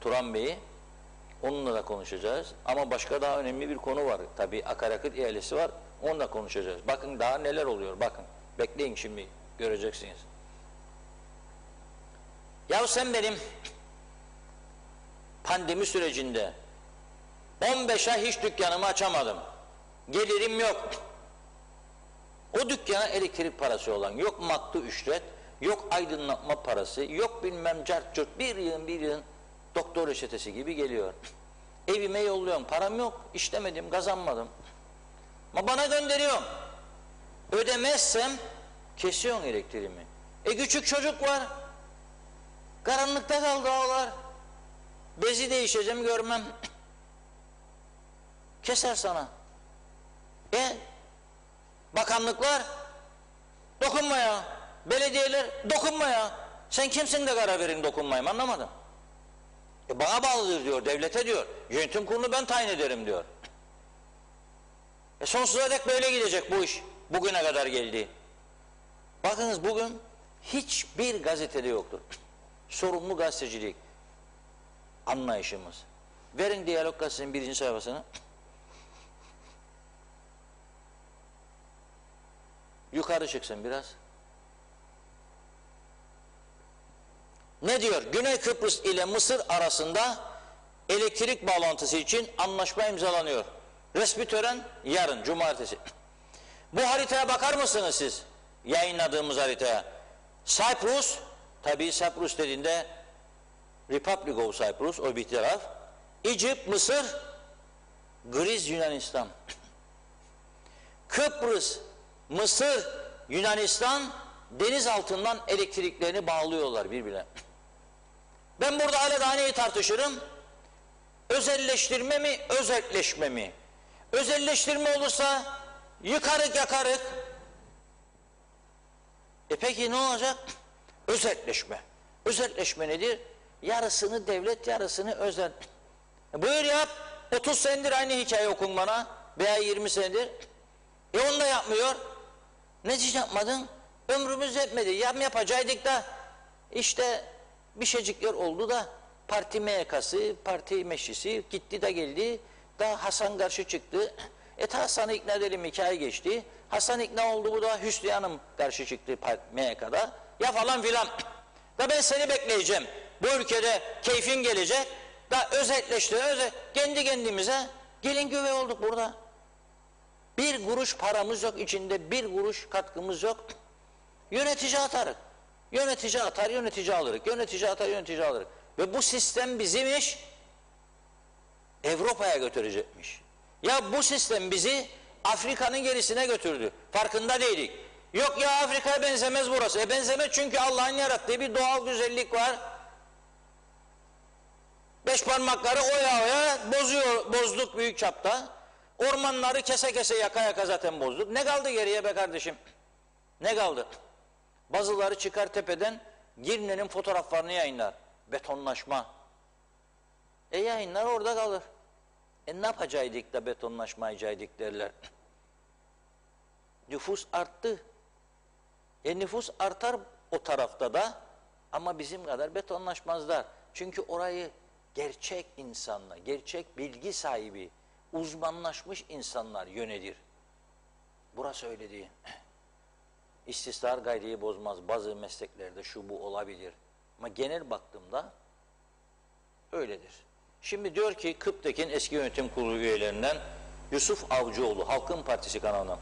Turan Bey'i, onunla da konuşacağız. Ama başka daha önemli bir konu var. Tabii akaryakıt ihalesi var, onunla konuşacağız. Bakın daha neler oluyor, bakın. Bekleyin şimdi, göreceksiniz. Ya sen benim pandemi sürecinde 15 ay hiç dükkanımı açamadım. Gelirim yok. O dükkana elektrik parası olan, yok maddi ücret, yok aydınlatma parası, yok bilmem cart curt, bir yığın doktor reçetesi gibi geliyor. Evime yolluyorum, param yok, işlemedim, kazanmadım. Ama bana gönderiyorum. Ödemezsem kesiyorsun elektriğimi. Küçük çocuk var. Karanlıkta kaldı ağlar. Bezi değişeceğim görmem. Keser sana. Bakanlıklar dokunma ya. Belediyeler dokunma ya. Sen kimsin de karar verin dokunmayayım, anlamadım. Bana bağlıdır diyor, devlete diyor. Yönetim kurulunu ben tayin ederim diyor. Sonsuza dek böyle gidecek bu iş. Bugüne kadar geldi. Bakınız bugün hiçbir gazetede yoktur. Sorumlu gazetecilik anlayışımız. Verin Diyalog Gazetesi'nin 1. sayfasını. Yukarı çıksın biraz. Ne diyor? Güney Kıbrıs ile Mısır arasında elektrik bağlantısı için anlaşma imzalanıyor. Resmi tören yarın, cumartesi. Bu haritaya bakar mısınız siz? Yayınladığımız haritaya. Cyprus, tabii Cyprus dediğinde Republic of Cyprus, o bir taraf. Egypt, Mısır, Greece, Yunanistan. Kıbrıs, Mısır, Yunanistan deniz altından elektriklerini bağlıyorlar birbirine. Ben burada hala daha neyi tartışırım? Özelleştirme mi, özelleşme mi? Özelleştirme olursa yıkarık yakarık. Peki ne olacak? Özelleşme. Özelleşme nedir? Yarısını devlet, yarısını özel. Buyur yap. 30 senedir aynı hikaye okun bana. Veya 20 senedir. Onu da yapmıyor. Ne için yapmadın? Ömrümüz yetmedi. Yapacaktık da işte bir şeycikler oldu da parti MYK'sı, parti meclisi gitti de geldi. Da Hasan karşı çıktı. Hasan'ı ikna edelim, hikaye geçti. Hasan ikna oldu, bu da Hüsnü Hanım karşı çıktı MYK'da. Ya falan filan. Da ben seni bekleyeceğim. Bu ülkede keyfin gelecek. Da özelleşti, kendi kendimize gelin güvey olduk burada. Bir kuruş paramız yok içinde, bir kuruş katkımız yok. Yönetici atarız. Yönetici atar, yönetici alırız. Yönetici atar, yönetici alırız. Ve bu sistem bizim iş Avrupa'ya götürecekmiş. Ya bu sistem bizi Afrika'nın gerisine götürdü. Farkında değildik. Yok ya Afrika'ya benzemez burası. Benzemez çünkü Allah'ın yarattığı bir doğal güzellik var. 5 parmakları oya bozduk büyük çapta. Ormanları kese kese yaka yaka zaten bozduk. Ne kaldı geriye be kardeşim? Ne kaldı? Bazıları çıkar tepeden Girne'nin fotoğraflarını yayınlar. Betonlaşma. Yayınlar orada kalır. Ne yapacaktık da betonlaşmayacaktık derler. Nüfus arttı. Nüfus artar o tarafta da ama bizim kadar betonlaşmazlar. Çünkü orayı gerçek insanlar, gerçek bilgi sahibi, uzmanlaşmış insanlar yönetir. Burası öyle değil. İstisnar gayriyi bozmaz. Bazı mesleklerde şu bu olabilir. Ama genel baktığımda öyledir. Şimdi diyor ki Kıptek'in eski yönetim kurulu üyelerinden Yusuf Avcıoğlu Halkın Partisi kanalına.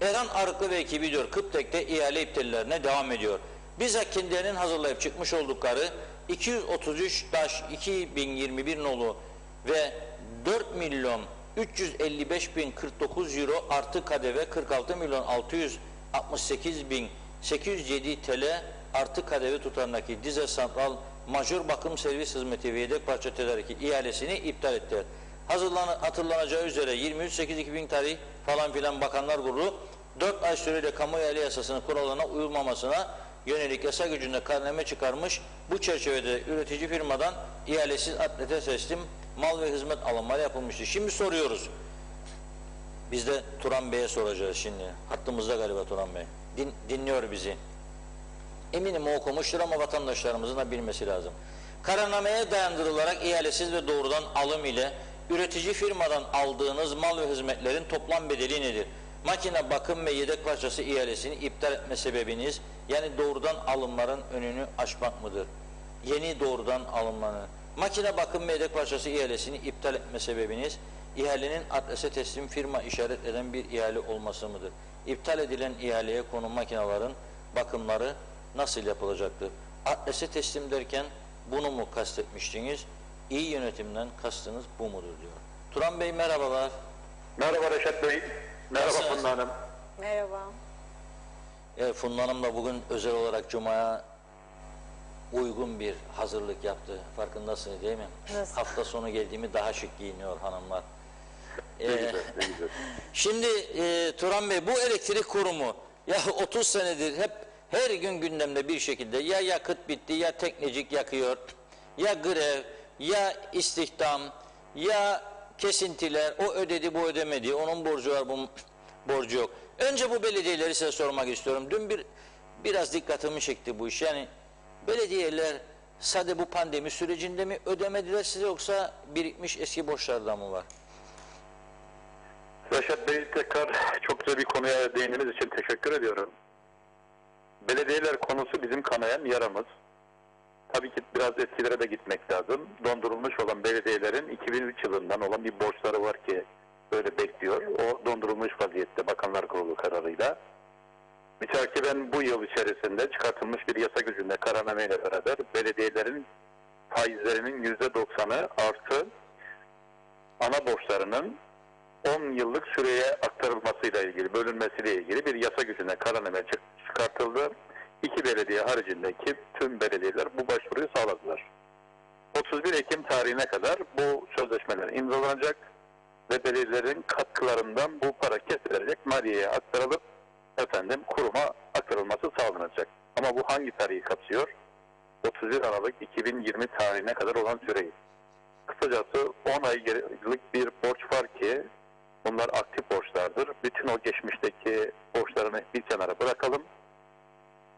Erhan Arıklı ve ekibi diyor Kıptek'te ihale iptallerine devam ediyor. Bizzat kendilerinin hazırlayıp çıkmış oldukları 233-2021 nolu ve 4.355.049 euro artı KDV 46.668.807 TL artı KDV tutarındaki dizel santral majör bakım servis hizmeti ve yedek parça tedariki ihalesini iptal ettiler. Hatırlanacağı üzere 23.8.2000 tarih falan filan Bakanlar Kurulu 4 ay süreyle kamu ihale yasasının kurallarına uyulmamasına yönelik yasa gücünde kararname çıkarmış. Bu çerçevede üretici firmadan ihalesiz atlete teslim mal ve hizmet alımları yapılmıştı. Şimdi soruyoruz. Biz de Turan Bey'e soracağız şimdi. Hattımızda galiba Turan Bey. Dinliyor bizi. Eminim o okumuştur ama vatandaşlarımızın da bilmesi lazım. Kararnameye dayandırılarak ihalesiz ve doğrudan alım ile üretici firmadan aldığınız mal ve hizmetlerin toplam bedeli nedir? Makine bakım ve yedek parçası ihalesini iptal etme sebebiniz, yani doğrudan alımların önünü açmak mıdır? Yeni doğrudan alımlarını. Makine bakım ve yedek parçası ihalesini iptal etme sebebiniz, ihalenin adrese teslim firma işaret eden bir ihale olması mıdır? İptal edilen ihaleye konu makinelerin bakımları nasıl yapılacaktır? Adrese teslim derken bunu mu kastetmiştiniz? İyi yönetimden kastınız bu mudur diyor. Turan Bey merhabalar. Merhaba Reşat Bey. Merhaba Funda Hanım. Merhaba. Evet, Funda Hanım da bugün özel olarak Cuma'ya uygun bir hazırlık yaptı. Farkındasınız değil mi? Nasıl? Hafta sonu geldiğimi daha şık giyiniyor hanımlar. Ne güzel, ne güzel. Şimdi Turan Bey, bu elektrik kurumu ya 30 senedir hep her gün gündemde bir şekilde ya yakıt bitti, ya teknecik yakıyor, ya grev, ya istihdam, ya kesintiler, o ödedi bu ödemedi, onun borcu var bunun borcu yok. Önce bu belediyeleri size sormak istiyorum. Dün biraz dikkatimi çekti bu iş. Yani belediyeler sadece bu pandemi sürecinde mi ödemediler size, yoksa birikmiş eski borçlarda mı var? Reşat Bey, tekrar çok güzel bir konuya değindiğiniz için teşekkür ediyorum. Belediyeler konusu bizim kanayan yaramız. Tabii ki biraz eskilere de gitmek lazım. Dondurulmuş olan belediyelerin 2003 yılından olan bir borçları var ki böyle bekliyor. O dondurulmuş vaziyette Bakanlar Kurulu kararıyla. Mütakiben bu yıl içerisinde çıkartılmış bir yasa gücünde kararnameyle beraber belediyelerin faizlerinin %90'ı artı ana borçlarının 10 yıllık süreye aktarılmasıyla ilgili, bölünmesiyle ilgili bir yasa gücüne kararname çıkartıldı. 2 belediye haricindeki tüm belediyeler bu başvuruyu sağladılar. 31 Ekim tarihine kadar bu sözleşmeler imzalanacak ve belediyelerin katkılarından bu para kesilecek, maliyeye aktarılıp kuruma aktarılması sağlanacak. Ama bu hangi tarihi kapsıyor? 31 Aralık 2020 tarihine kadar olan süreyi. Kısacası 10 aylık bir borç var ki bunlar aktif borçlardır. Bütün o geçmişteki borçlarını bir kenara bırakalım.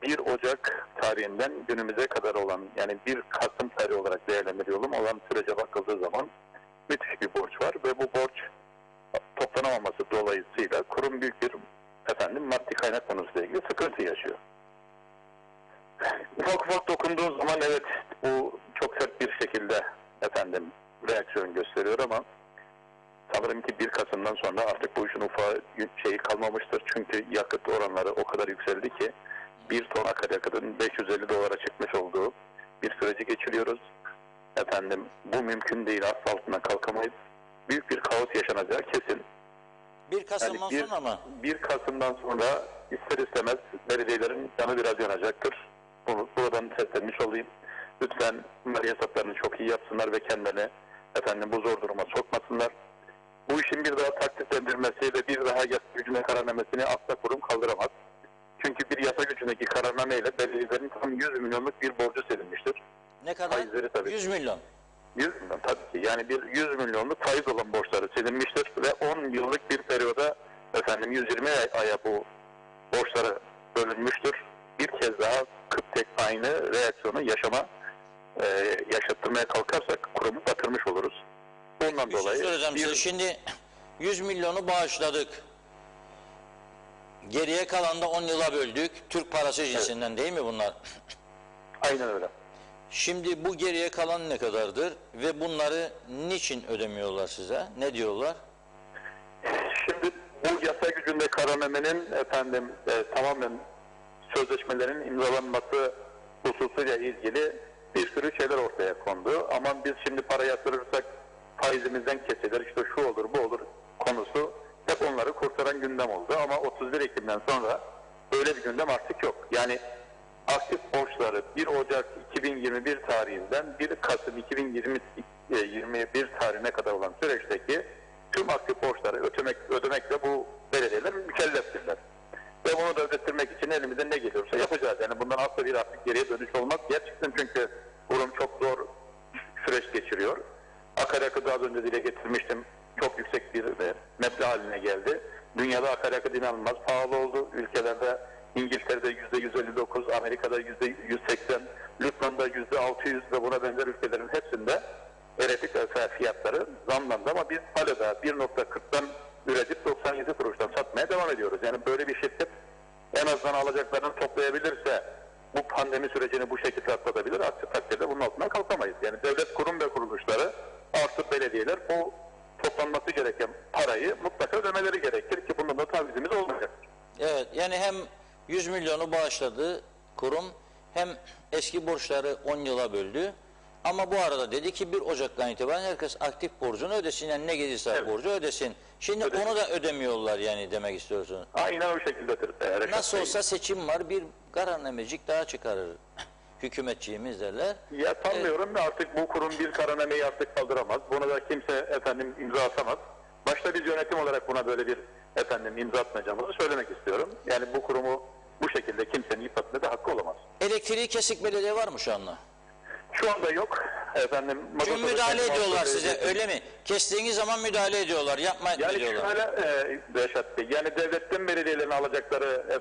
1 Ocak tarihinden günümüze kadar olan, yani 1 Kasım tarihi olarak değerlendiriyorum olan sürece bakıldığı zaman müthiş bir borç var ve bu borç toplanamaması dolayısıyla kurum büyük bir maddi kaynak konusuyla ilgili sıkıntı yaşıyor. Ufak ufak dokunduğu zaman evet bu çok sert bir şekilde reaksiyon gösteriyor ama sanırım ki 1 Kasım'dan sonra artık bu işin ufağı şeyi kalmamıştır. Çünkü yakıt oranları o kadar yükseldi ki 1 ton akaryakıtın 550 dolara çıkmış olduğu bir süreci geçiriyoruz. Bu mümkün değil, asla altından kalkamayız. Büyük bir kaos yaşanacağı kesin. 1 Kasım'dan sonra mı? 1 Kasım'dan sonra ister istemez belediyelerin canı biraz yanacaktır. Bunu buradan seslenmiş olayım. Lütfen mali hesaplarını çok iyi yapsınlar ve kendilerini bu zor duruma sokmasınlar. Bu işin bir daha takdislendirmesi ve bir daha yasa gücüne kararnamesini asla kurum kaldıramaz. Çünkü bir yasa gücündeki kararnameyle belediyelerin tam 100 milyonluk bir borcu silinmiştir. Ne kadar? Faizleri tabii. 100 milyon. 100 milyon tabii ki. Yani bir 100 milyonluk faiz olan borçları silinmiştir ve 10 yıllık bir periyoda 120 aya bu borçları bölünmüştür. Bir kez daha Kıptek aynı reaksiyonu yaşattırmaya kalkarsak kurumu batırmış oluruz. Bundan Bir şey dolayı söyleyeceğim size. Şimdi 100 milyonu bağışladık. Geriye kalan da 10 yıla böldük. Türk parası cinsinden değil mi bunlar? Aynen öyle. Şimdi bu geriye kalan ne kadardır ve bunları niçin ödemiyorlar size? Ne diyorlar? Şimdi bu yasa gücünde kararnamenin tamamen sözleşmelerin imzalanması hususuyla ilgili bir sürü şeyler ortaya kondu. Ama biz şimdi para yatırırsak faizimizden kesilir, işte şu olur bu olur konusu hep onları kurtaran gündem oldu. Ama 31 Ekim'den sonra böyle bir gündem artık yok. Yani aktif borçları 1 Ocak 2021 tarihinden 1 Kasım 2021 tarihine kadar olan süreçteki tüm aktif borçları ödemekle bu belediyeler mükelleftirler. Ve bunu da ödettirmek için elimizden ne geliyorsa yapacağız. Yani bundan asla bir artık geriye dönüş olmaz. Gerçekten çünkü kurum çok zor süreç geçiriyor. Akaryakıtı az önce dile getirmiştim. Çok yüksek bir meblağ haline geldi. Dünyada akaryakıt inanılmaz pahalı oldu. Ülkelerde İngiltere'de %159, Amerika'da %180, Lübnan'da %600 ve buna benzer ülkelerin hepsinde elektrik fiyatları zamlandı ama biz hala da 1.40'dan üretip 97 kuruştan satmaya devam ediyoruz. Yani böyle bir şirket en azından alacaklarını toplayabilirse bu pandemi sürecini bu şekilde atlatabilir. Aksi takdirde bunun altından kalkamayız. Yani devlet kurum ve kuruluşları artı belediyeler bu toplanması gereken parayı mutlaka ödemeleri gerekir ki bundan da tavizimiz olmayacak. Evet, yani hem 100 milyonu bağışladı kurum hem eski borçları 10 yıla böldü. Ama bu arada dedi ki 1 Ocak'tan itibaren herkes aktif borcunu ödesin. Yani ne gelirse borcu ödesin. Şimdi onu da ödemiyorlar yani demek istiyorsunuz. Aynen o şekildedir. Nasıl olsa seçim var, bir kararnamecik daha çıkarır hükümetçiğimiz derler. Ya sanmıyorum artık bu kurum bir kararnameyi artık kaldıramaz. Buna da kimse imza atamaz. Başta biz yönetim olarak buna böyle bir imza atmayacağımızı söylemek istiyorum. Yani bu kurumu bu şekilde kimsenin yıpratmaya da hakkı olamaz. Elektriği kesik belediye var mı şu anda? Şu anda yok. Çünkü müdahale ediyorlar size, öyle mi? Kestiğiniz zaman müdahale ediyorlar, yapmayın diyorlar. Yani şöyle Reşat Bey, yani devletten belediyelerin alacakları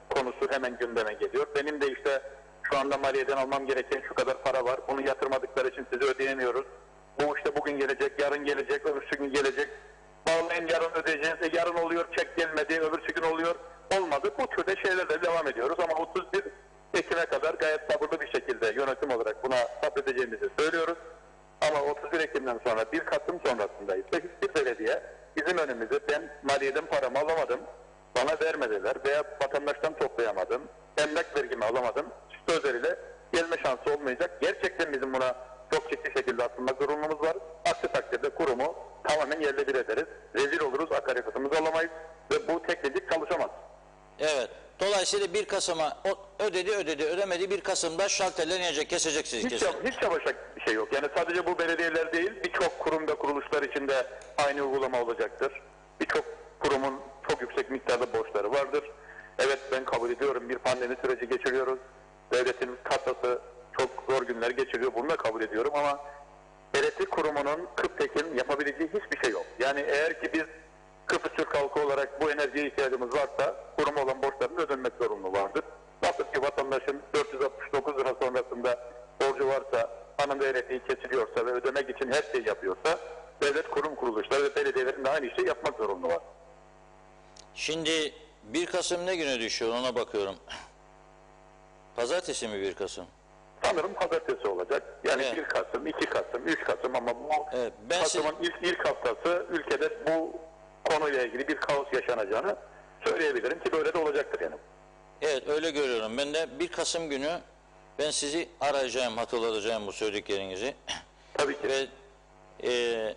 konusu hemen gündeme geliyor. Benim de işte şu anda maliyeden almam gereken şu kadar para var. Bunu yatırmadıkları için size ödeyemiyoruz. Bu işte bugün gelecek, yarın gelecek, öbürsü gün gelecek. Bağlayın yarın ödeyeceğiz. Yarın oluyor, çek gelmedi, öbürsü gün oluyor. Olmadı. Bu türde şeylerle devam ediyoruz ama 31 Ekim'e kadar gayet sabırlı bir şekilde yönetim olarak buna sabredeceğimizi söylüyoruz. Ama 31 Ekim'den sonra 1 Kasım sonrasında ise hiçbir belediye bizim önümüze ben maliyeden paramı alamadım, bana vermediler veya vatandaştan toplayamadım, emlak vergimi alamadım sözleriyle gelme şansı olmayacak. Gerçekten bizim buna çok ciddi şekilde atılmak zorunluluğumuz var. Aksi takdirde kurumu tamamen yerle bir ederiz. Rezil oluruz, akaryakıtımızı alamayız ve bu teknelik çalışamaz. Evet. Dolayısıyla 1 Kasım'a ödemedi 1 Kasım'da şalterler inecek, keseceksiniz. Hiç çalışacak bir şey yok. Yani sadece bu belediyeler değil, birçok kurum ve kuruluşlar için de aynı uygulama olacaktır. Birçok kurumun çok yüksek miktarda borçları vardır. Evet, ben kabul ediyorum, bir pandemi süreci geçiriyoruz. Devletimiz kasası çok zor günler geçiriyor, bunu da kabul ediyorum ama elektrik kurumunun Kıptek'in yapabileceği hiçbir şey yok. Yani eğer ki biz Kıbrıs Türk halkı olarak bu enerjiye ihtiyacımız varsa kuruma olan borçların ödenmek zorunlu vardır. Nasıl ki vatandaşın 469 lira sonrasında borcu varsa, anında elektriği kesiliyorsa ve ödemek için her şeyi yapıyorsa devlet kurum kuruluşları ve belediyelerin de aynı şeyi yapmak zorunlu var. Şimdi 1 Kasım ne güne düşüyor ona bakıyorum. Pazartesi mi 1 Kasım? Sanırım pazartesi olacak. Yani evet. 1 Kasım, 2 Kasım, 3 Kasım ama bu Kasım'ın ilk haftası ülkede bu konuyla ilgili bir kaos yaşanacağını söyleyebilirim ki böyle de olacaktır yani. Evet, öyle görüyorum. Ben de 1 Kasım günü ben sizi arayacağım, hatırlatacağım bu söylediklerinizi. Tabii ki. Ve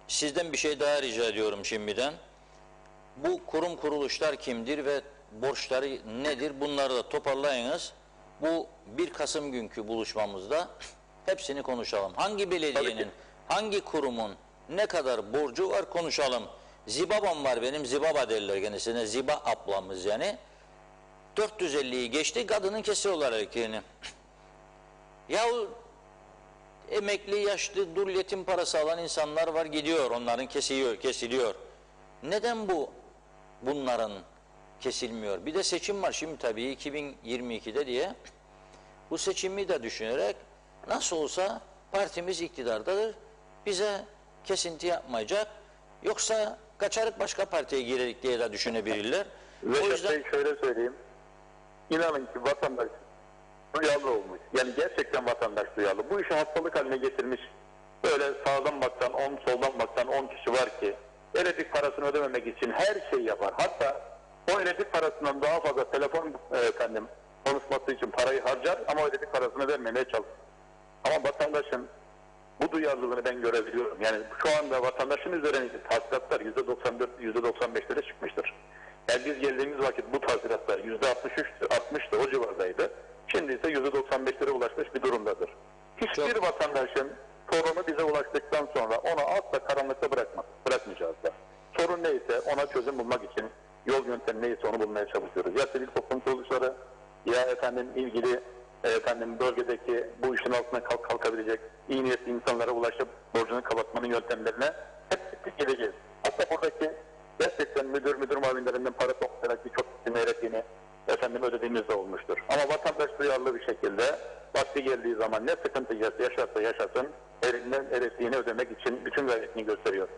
sizden bir şey daha rica ediyorum şimdiden. Bu kurum kuruluşlar kimdir ve borçları nedir? Bunları da toparlayınız. Bu 1 Kasım günkü buluşmamızda hepsini konuşalım. Hangi belediyenin, hangi kurumun ne kadar borcu var konuşalım. Zibabam var benim, Zibaba derler kendisine, Ziba ablamız yani. 450'yi geçti, kadının kesiyorlar elektriğini. Yahu emekli, yaşlı, dul, yetim parası alan insanlar var, gidiyor, onların kesiliyor. Neden bunların kesilmiyor? Bir de seçim var şimdi tabii 2022'de diye. Bu seçimi de düşünerek nasıl olsa partimiz iktidardadır, bize kesinti yapmayacak. Yoksa kaçarık başka partiye girerik diye de düşünebilirler. O yüzden şöyle söyleyeyim. İnanın ki vatandaş duyarlı olmuş. Yani gerçekten vatandaş duyarlı. Bu işi hastalık haline getirmiş. Böyle sağdan baksan 10, soldan baksan 10 kişi var ki elektrik parasını ödememek için her şeyi yapar. Hatta o elektrik parasından daha fazla telefon konuşması için parayı harcar ama o elektrik parasını vermemeye çalışır. Ama vatandaşın bu duyarlılığını ben görebiliyorum. Yani şu anda vatandaşın üzerindeki tahsilatlar %94, %95'lere çıkmıştır. Yani biz geldiğimiz vakit bu tahsilatlar %60'tı, o civardaydı. Şimdi ise %95'lere ulaşmış bir durumdadır. Hiçbir vatandaşın sorunu bize ulaştıktan sonra onu asla karanlıkta bırakmayacağız da. Sorun neyse ona çözüm bulmak için yol yöntemi neyse onu bulmaya çalışıyoruz. Ya sivil toplum kuruluşları ya ilgili bölgedeki bu işin altına kalkabilecek iyi niyetli insanlara ulaşıp borcunu kapatmanın yöntemlerine hep geleceğiz. Hatta buradaki gerçekten müdür muavinlerinden para toplayarak birçok isim öğrettiğini ödediğimiz de olmuştur. Ama vatandaş duyarlı bir şekilde vakti geldiği zaman ne sıkıntı yaşarsa yaşasın elinden elektriğini ödemek için bütün gayretini gösteriyor.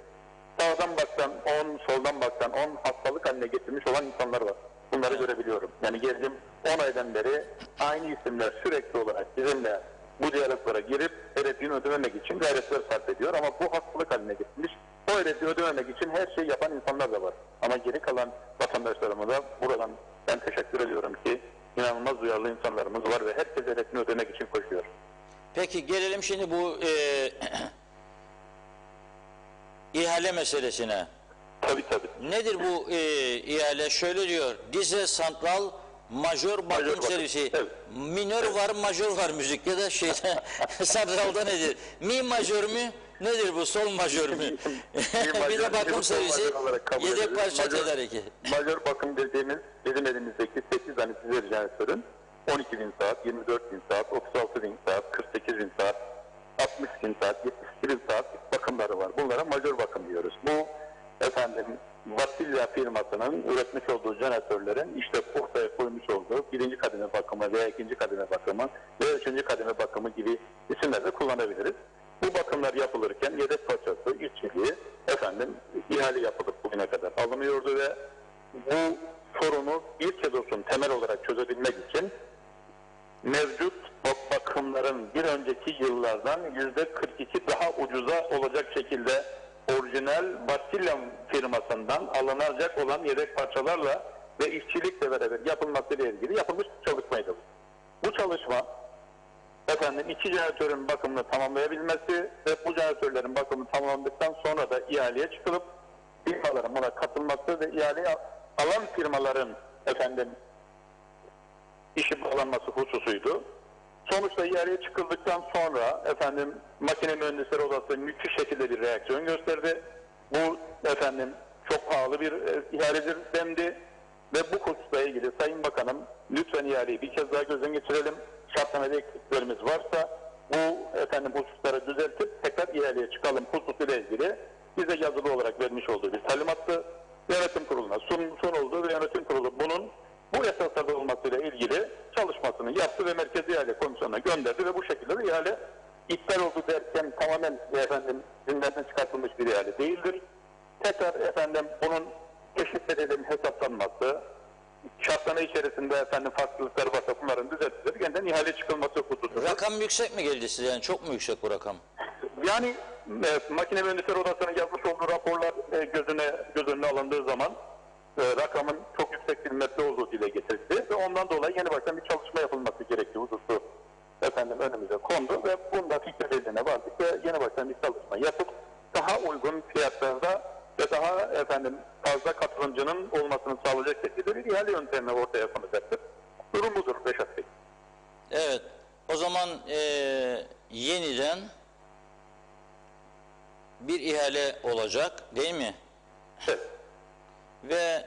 Sağdan baksan 10, soldan baksan 10 hastalık haline getirmiş olan insanlar var. Bunları görebiliyorum. Yani geldim 10 aydan beri aynı isimler sürekli olarak bizimle bu diyaloglara girip elektriğini ödememek için gayretler sarf ediyor. Ama bu hastalık haline getirmiş. O elektriği ödememek için her şeyi yapan insanlar da var. Ama geri kalan vatandaşlarıma da buradan ben teşekkür ediyorum ki inanılmaz duyarlı insanlarımız var ve herkes elektriğini ödemek için koşuyor. Peki gelelim şimdi bu ihale meselesine. Tabii. Nedir bu ihale? Şöyle diyor, Dize Santral Majör Bakım Servisi. Evet. Minör var, majör var müzikte de şeyde santralda nedir? Mi majör mü? Nedir bu? Sol majör mü? Bir de bakım servisi, yedek parça tedariki. Majör bakım dediğimiz bizim elimizdeki 8 tane size jeneratörün 12.000 saat, 24.000 saat, 36.000 saat, 48.000 saat, 60.000 saat, 72.000 saat bakımları var. Bunlara majör bakım diyoruz. Bu Vasilya firmasının üretmiş olduğu jeneratörlerin işte ortaya koymuş olduğu birinci kademe bakımı veya ikinci kademe bakımı veya üçüncü kademe bakımı gibi isimlerle kullanabiliriz. Bu bakımlar yapılırken yedek parçası, işçiliği ihale yapılıp bugüne kadar alınıyordu ve bu sorunu bir kez olsun temel olarak çözebilmek için mevcut bakımların bir önceki yıllardan %42 daha ucuza olacak şekilde orijinal Vasilya firmasından alınacak olan yedek parçalarla ve işçilikle beraber yapılmasıyla ilgili yapılmış bir çalışmaydı. Bu çalışma iki jeneratörün bakımını tamamlayabilmesi ve bu jeneratörlerin bakımı tamamlandıktan sonra da ihaleye çıkılıp firmaların buna katılması ve ihaleye alan firmaların işi bağlanması hususuydu. Sonuçta ihaleye çıkıldıktan sonra makine mühendisleri odası müthiş şekilde bir reaksiyon gösterdi. Bu çok pahalı bir ihaledir dendi ve bu hususla ilgili Sayın Bakanım lütfen ihaleyi bir kez daha gözden geçirelim. Şartnamede eksiklerimiz varsa bu hususları düzeltip tekrar ihaleye çıkalım hususuyla ilgili bize yazılı olarak vermiş olduğu bir talimattı. Yönetim kuruluna sunuldu ve yönetim kurulu bunun bu esaslarda olmasıyla ilgili çalışmasını yaptı ve Merkezi İhale Komisyonu'na gönderdi ve bu şekilde bir ihale iptal oldu derken tamamen zinden çıkartılmış bir ihale değildir. Tekrar bunun teşvik bedelinin hesaplanması, şartname içerisinde farklılıklar varsa bunların düzeltilir, yeniden ihale çıkılması hususunda. Rakam yüksek mi geldi size? Yani çok mu yüksek bu rakam? Yani makine mühendisleri odasının yapmış olduğu raporlar göz önüne alındığı zaman rakamın çok yüksek bir metre olduğu dile getirildi ve ondan dolayı yeni baştan bir çalışma yapılması gerektiği hususu önümüze kondu ve bunda fikir birliğine vardık ve yeni baştan bir çalışma yapıp daha uygun fiyatlarda ve daha fazla katılımcının olmasını sağlayacak şekilde bir ihale yöntemi ortaya konacaktır. Durum budur Reşat Bey. Evet. O zaman yeniden bir ihale olacak değil mi? Evet. Ve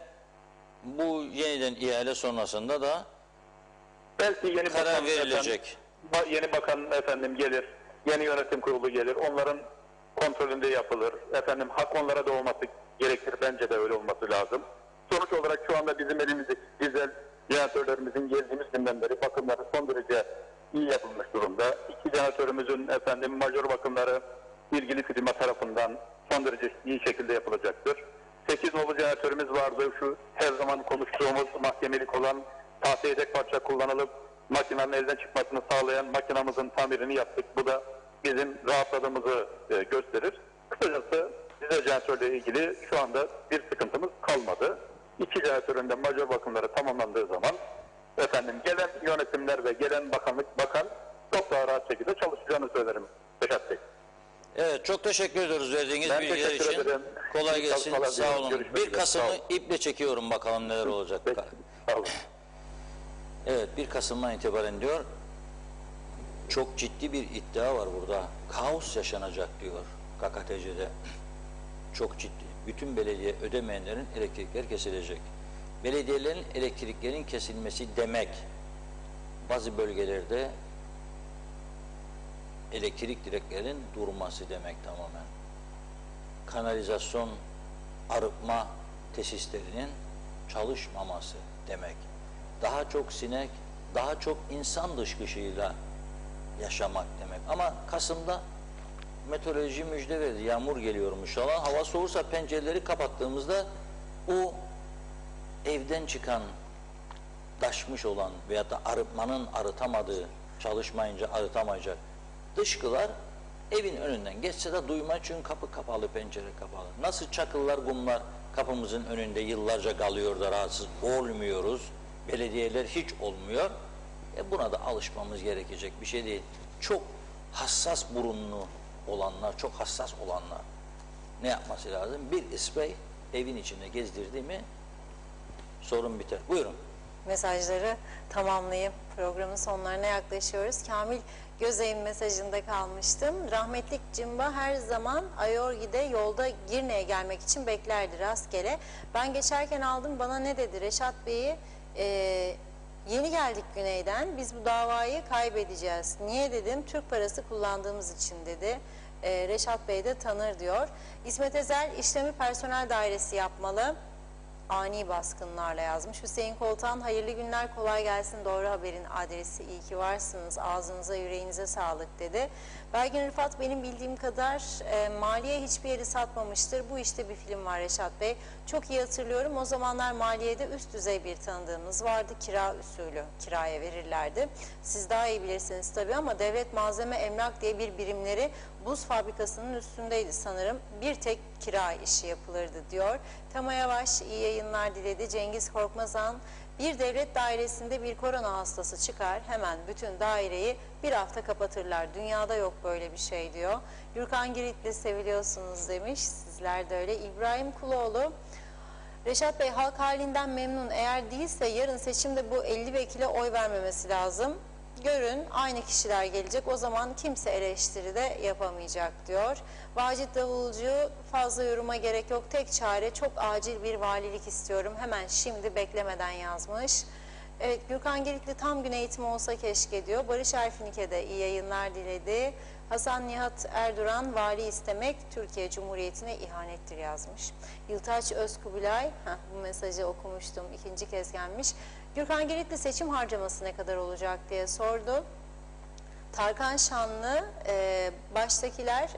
bu yeniden ihale sonrasında da belki yeni karar verilecek. Yeni bakan gelir, yeni yönetim kurulu gelir, onların kontrolünde yapılır. Hak onlara da olması gerekir, bence de öyle olması lazım. Sonuç olarak şu anda bizim elimizdeki dizel jeneratörlerimizin geldiğimiz günden beri bakımları son derece iyi yapılmış durumda. İki jeneratörümüzün majör bakımları ilgili firma tarafından son derece iyi şekilde yapılacaktır. 8 nolu jeneratörümüz vardı. Şu her zaman konuştuğumuz mahkemelik olan tahta yedek parça kullanılıp makinenin elden çıkmasını sağlayan makinamızın tamirini yaptık. Bu da bizim rahatladığımızı gösterir. Kısacası dizel jeneratörle ilgili şu anda bir sıkıntımız kalmadı. 2 jeneratöründe majör bakımları tamamlandığı zaman gelen yönetimler ve gelen bakan çok daha rahat şekilde çalışacağını söylerim Reşat Bey. Evet, çok teşekkür ediyoruz verdiğiniz Ben bilgiler teşekkür için. ederim. Kolay gelsin. Çalışmalar Sağ diliyorum. olun. Görüşmek 1 üzere. Kasım'ı Sağ olun. iple çekiyorum, bakalım neler olacak. Sağ olun. Evet, 1 Kasım'dan itibaren diyor, çok ciddi bir iddia var burada. Kaos yaşanacak diyor KKTC'de. Çok ciddi. Bütün belediye ödemeyenlerin elektrikler kesilecek. Belediyelerin elektriklerin kesilmesi demek, bazı bölgelerde elektrik direklerinin durması demek tamamen. Kanalizasyon, arıtma tesislerinin çalışmaması demek. Daha çok sinek, daha çok insan dışkışıyla yaşamak demek. Ama Kasım'da meteoroloji müjde verdi. Yağmur geliyormuş falan. Hava soğursa pencereleri kapattığımızda o evden çıkan, taşmış olan veyahut da arıtmanın arıtamadığı, çalışmayınca arıtamayacak dışkılar evin önünden geçse de duyma, çünkü kapı kapalı, pencere kapalı. Nasıl çakıllar, kumlar kapımızın önünde yıllarca kalıyor da rahatsız olmuyoruz. Belediyeler hiç olmuyor. Buna da alışmamız gerekecek bir şey değil. Çok hassas burunlu olanlar, çok hassas olanlar ne yapması lazım? Bir sprey evin içinde gezdirdi mi sorun biter. Buyurun. Mesajları tamamlayıp programın sonlarına yaklaşıyoruz. Kamil Gözey'in mesajında kalmıştım. Rahmetlik Cimba her zaman Ayorgi'de yolda Girne'ye gelmek için beklerdi rastgele. Ben geçerken aldım, bana ne dedi? Reşat Bey'i yeni geldik güneyden, biz bu davayı kaybedeceğiz. Niye dedim? Türk parası kullandığımız için dedi. Reşat Bey de tanır diyor. İsmet Ezel işlemi personel dairesi yapmalı. Ani baskınlarla yazmış. Hüseyin Koltan, hayırlı günler, kolay gelsin, doğru haberin adresi, iyi ki varsınız, ağzınıza yüreğinize sağlık dedi. Belgin Rıfat, benim bildiğim kadar maliye hiçbir yeri satmamıştır. Bu işte bir film var Reşat Bey. Çok iyi hatırlıyorum. O zamanlar maliyede üst düzey bir tanıdığımız vardı. Kira usulü kiraya verirlerdi. Siz daha iyi bilirsiniz tabii ama devlet malzeme emlak diye bir birimleri buz fabrikasının üstündeydi sanırım. Bir tek kira işi yapılırdı diyor. Tama Yavaş iyi yayınlar diledi. Cengiz Korkmazan, bir devlet dairesinde bir korona hastası çıkar, hemen bütün daireyi bir hafta kapatırlar. Dünyada yok böyle bir şey diyor. Gürkan Giritli, seviliyorsunuz demiş. Sizler de öyle. İbrahim Kuloğlu, Reşat Bey halk halinden memnun. Eğer değilse yarın seçimde bu 50 vekile oy vermemesi lazım. Görün aynı kişiler gelecek, o zaman kimse eleştiri de yapamayacak diyor. Vacit Davulcu, fazla yoruma gerek yok, tek çare çok acil bir valilik istiyorum, hemen şimdi beklemeden yazmış. Evet, Gürkan Giritli, tam gün eğitimi olsa keşke diyor. Barış Erfinike de iyi yayınlar diledi. Hasan Nihat Erduran, vali istemek Türkiye Cumhuriyeti'ne ihanettir yazmış. Yıltaç Özkubilay, bu mesajı okumuştum, ikinci kez gelmiş. Gürkan Giritli, seçim harcaması ne kadar olacak diye sordu. Tarkan Şanlı, baştakiler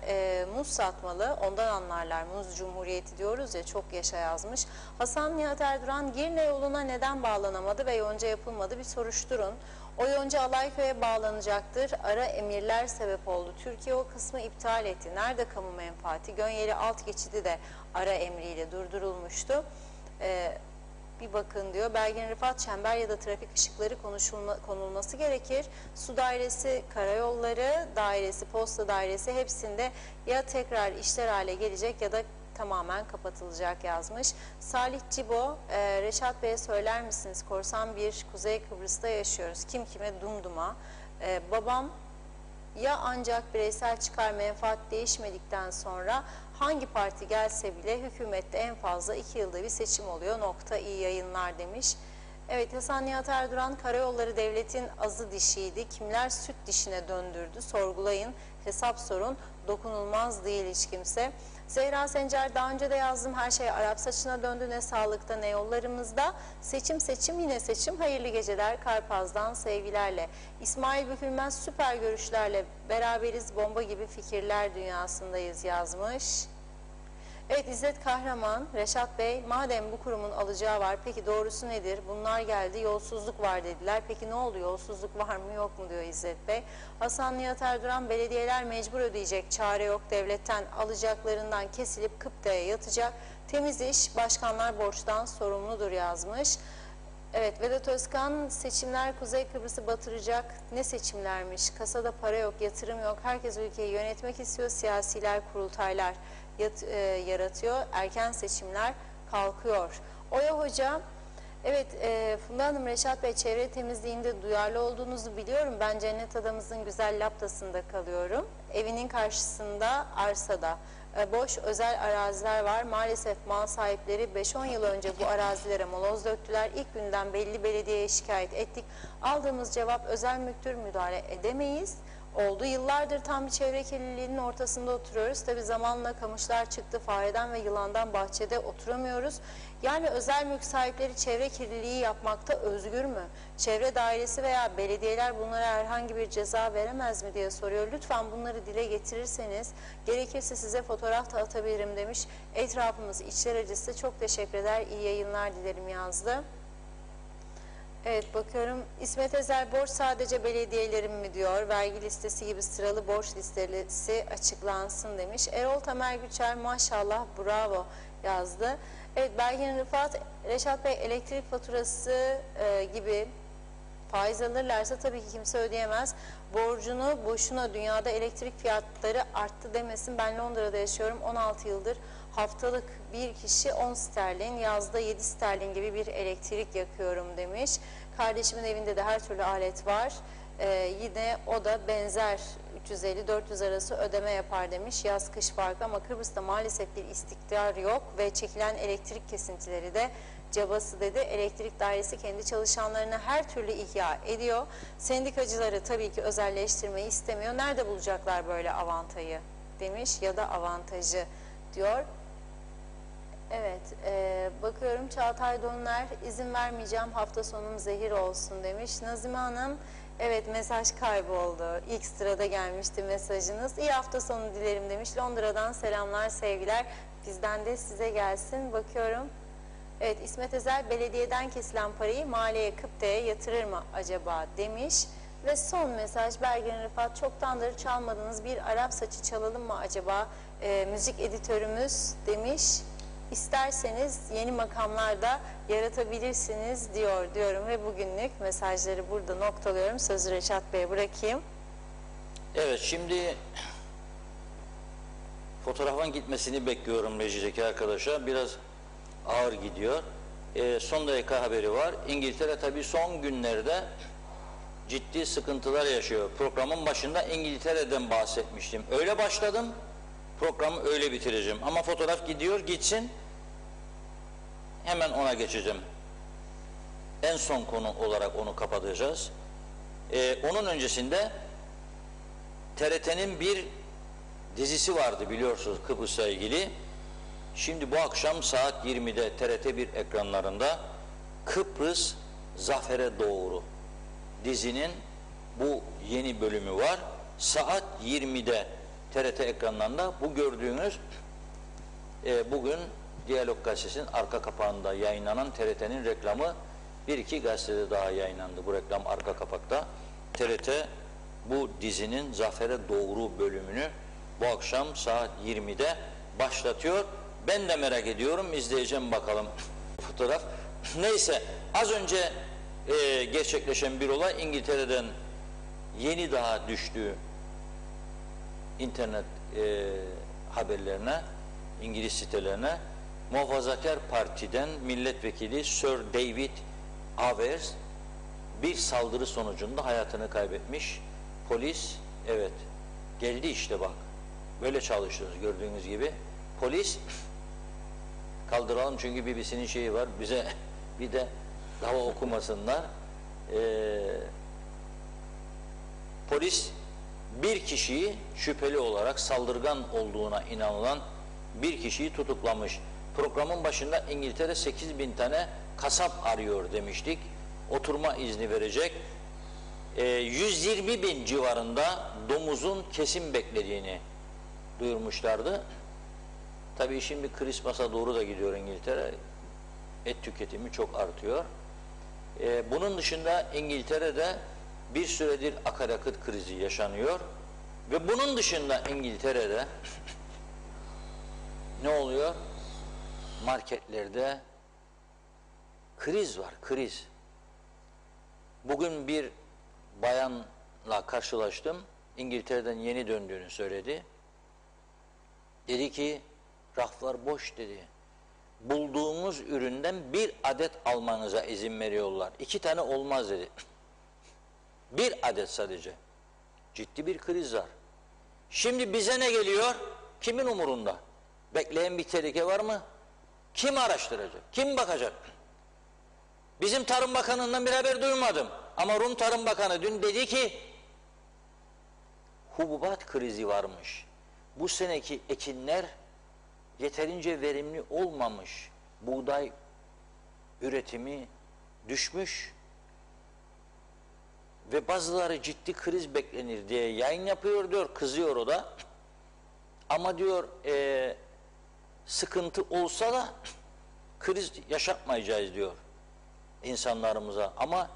muz satmalı, ondan anlarlar, muz cumhuriyeti diyoruz ya, çok yaşa yazmış. Hasan Nihat Erduran, Girne yoluna neden bağlanamadı ve yonca yapılmadı, bir soruşturun. O yonca Alayköy'e bağlanacaktır, ara emirler sebep oldu. Türkiye o kısmı iptal etti. Nerede kamu menfaati? Gönyeli alt geçidi de ara emriyle durdurulmuştu. Bir bakın diyor. Belgin Rıfat, çember ya da trafik ışıkları konulması gerekir. Su dairesi, karayolları dairesi, posta dairesi hepsinde ya tekrar işler hale gelecek ya da tamamen kapatılacak yazmış. Salih Cibo, Reşat Bey'e söyler misiniz? Korsan bir Kuzey Kıbrıs'ta yaşıyoruz. Kim kime dumduma. Babam ya ancak bireysel çıkar menfaat değişmedikten sonra hangi parti gelse bile hükümette en fazla 2 yılda bir seçim oluyor. Nokta, iyi yayınlar demiş. Evet, Hasan Nihat Erduran, karayolları devletin azı dişiydi. Kimler süt dişine döndürdü? Sorgulayın, hesap sorun. Dokunulmaz değil hiç kimse. Zehra Sencer, daha önce de yazdım, her şey Arap saçına döndü, ne sağlıkta ne yollarımızda. Seçim yine seçim, hayırlı geceler, Karpaz'dan sevgilerle. İsmail Bükülmez, süper görüşlerle beraberiz, bomba gibi fikirler dünyasındayız yazmış. Evet, İzzet Kahraman, Reşat Bey, madem bu kurumun alacağı var, peki doğrusu nedir? Bunlar geldi, yolsuzluk var dediler. Peki ne oldu, yolsuzluk var mı yok mu diyor İzzet Bey. Hasan Nihat Erduran, belediyeler mecbur ödeyecek, çare yok, devletten alacaklarından kesilip kıptaya yatacak. Temiz iş, başkanlar borçtan sorumludur yazmış. Evet, Vedat Özkan, seçimler Kuzey Kıbrıs'ı batıracak. Ne seçimlermiş? Kasada para yok, yatırım yok. Herkes ülkeyi yönetmek istiyor. Siyasiler, kurultaylar yaratıyor. Erken seçimler kalkıyor. Oya Hoca, evet Funda Hanım, Reşat Bey, çevre temizliğinde duyarlı olduğunuzu biliyorum. Ben Cennet Adamızın güzel laptasında kalıyorum. Evinin karşısında arsada boş özel araziler var. Maalesef mal sahipleri 5-10 yıl önce bu arazilere moloz döktüler. İlk günden belli belediyeye şikayet ettik. Aldığımız cevap özel mülktür, müdahale edemeyiz. Oldu. Yıllardır tam bir çevre kirliliğinin ortasında oturuyoruz. Tabii zamanla kamışlar çıktı, fareden ve yılandan bahçede oturamıyoruz. Yani özel mülk sahipleri çevre kirliliği yapmakta özgür mü? Çevre dairesi veya belediyeler bunlara herhangi bir ceza veremez mi diye soruyor. Lütfen bunları dile getirirseniz, gerekirse size fotoğraf da atabilirim demiş. Etrafımız içler acısı. Çok teşekkür eder. İyi yayınlar dilerim yazdı. Evet, bakıyorum. İsmet Ezel, borç sadece belediyelerin mi diyor. Vergi listesi gibi sıralı borç listesi açıklansın demiş. Erol Tamer Güçer, maşallah bravo yazdı. Evet, Belgin Rıfat, Reşat Bey, elektrik faturası gibi faiz alırlarsa tabii ki kimse ödeyemez. Borcunu boşuna, dünyada elektrik fiyatları arttı demesin. Ben Londra'da yaşıyorum, 16 yıldır haftalık bir kişi 10 sterlin, yazda 7 sterlin gibi bir elektrik yakıyorum demiş. Kardeşimin evinde de her türlü alet var. Yine o da benzer 350-400 arası ödeme yapar demiş. Yaz kış farkı ama Kıbrıs'ta maalesef bir istikrar yok ve çekilen elektrik kesintileri de cabası dedi. Elektrik dairesi kendi çalışanlarını her türlü ihya ediyor. Sendikacıları tabii ki özelleştirmeyi istemiyor. Nerede bulacaklar böyle avantajı demiş ya da avantajı diyor. Evet, bakıyorum Çağatay Donlar, izin vermeyeceğim, hafta sonum zehir olsun demiş. Nazime Hanım, evet mesaj kayboldu. İlk sırada gelmişti mesajınız. İyi hafta sonu dilerim demiş. Londra'dan selamlar, sevgiler. Bizden de size gelsin. Bakıyorum. Evet, İsmet Ezel, belediyeden kesilen parayı maliyeye, kıptaya yatırır mı acaba demiş. Ve son mesaj Belgin Rıfat, çoktandır çalmadığınız bir Arap saçı çalalım mı acaba müzik editörümüz demiş. İsterseniz yeni makamlar da yaratabilirsiniz diyorum ve bugünlük mesajları burada noktalıyorum. Sözü Reşat Bey'e bırakayım. Evet, şimdi fotoğrafın gitmesini bekliyorum rejideki arkadaşa. Biraz ağır gidiyor. Son dakika haberi var. İngiltere tabii son günlerde ciddi sıkıntılar yaşıyor. Programın başında İngiltere'den bahsetmiştim. Öyle başladım, programı öyle bitireceğim. Ama fotoğraf gidiyor, gitsin. Hemen ona geçeceğim. En son konu olarak onu kapatacağız. Onun öncesinde TRT'nin bir dizisi vardı biliyorsunuz Kıbrıs'la ilgili. Şimdi bu akşam saat 20'de TRT1 ekranlarında Kıbrıs Zafer'e Doğru dizinin bu yeni bölümü var. Saat 20'de TRT ekranlarında bu gördüğünüz bugün Diyalog Gazetesi'nin arka kapağında yayınlanan TRT'nin reklamı, bir iki gazetede daha yayınlandı bu reklam arka kapakta. TRT bu dizinin Zafer'e Doğru bölümünü bu akşam saat 20'de başlatıyor. Ben de merak ediyorum, izleyeceğim bakalım fotoğraf. Neyse, az önce gerçekleşen bir olay, İngiltere'den yeni daha düştüğü internet haberlerine, İngiliz sitelerine. Muhafazakar Parti'den milletvekili Sir David Avers bir saldırı sonucunda hayatını kaybetmiş. Polis, evet geldi işte bak, böyle çalışıyoruz gördüğünüz gibi. Polis, kaldıralım çünkü BBC'nin şeyi var, bize bir de daha okumasınlar. Polis bir kişiyi şüpheli olarak saldırgan olduğuna inanılan bir kişiyi tutuklamış. Programın başında İngiltere 8.000 tane kasap arıyor demiştik. Oturma izni verecek. 120.000 civarında domuzun kesim beklediğini duyurmuşlardı. Tabii şimdi Christmas'a doğru da gidiyor İngiltere. Et tüketimi çok artıyor. Bunun dışında İngiltere'de bir süredir akaryakıt krizi yaşanıyor. Ve bunun dışında İngiltere'de ne oluyor? Marketlerde kriz var, kriz. Bugün bir bayanla karşılaştım. İngiltere'den yeni döndüğünü söyledi. Dedi ki, raflar boş dedi. Bulduğumuz üründen bir adet almanıza izin veriyorlar. 2 tane olmaz dedi. 1 adet sadece. Ciddi bir kriz var. Şimdi bize ne geliyor? Kimin umurunda? Bekleyen bir tehlike var mı? Kim araştıracak? Kim bakacak? Bizim Tarım Bakanı'ndan bir haber duymadım. Ama Rum Tarım Bakanı dün dedi ki hububat krizi varmış. Bu seneki ekinler yeterince verimli olmamış. Buğday üretimi düşmüş ve bazıları ciddi kriz beklenir diye yayın yapıyor diyor, kızıyor o da. Ama diyor sıkıntı olsa da kriz yaşatmayacağız diyor insanlarımıza. Ama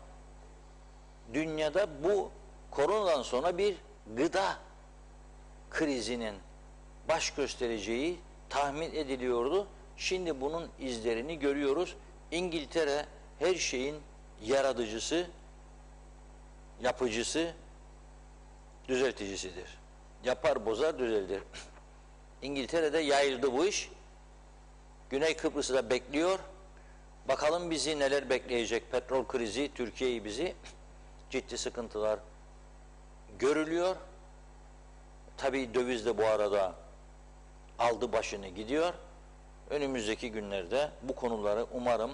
dünyada bu koronadan sonra bir gıda krizinin baş göstereceği tahmin ediliyordu. Şimdi bunun izlerini görüyoruz. İngiltere her şeyin yaratıcısı, yapıcısı, düzelticisidir. Yapar, bozar, düzeltir. İngiltere'de yayıldı bu iş. Güney Kıbrıs'ı da bekliyor. Bakalım bizi neler bekleyecek. Petrol krizi, Türkiye'yi bizi ciddi sıkıntılar görülüyor. Tabii döviz de bu arada aldı başını gidiyor. Önümüzdeki günlerde bu konuları umarım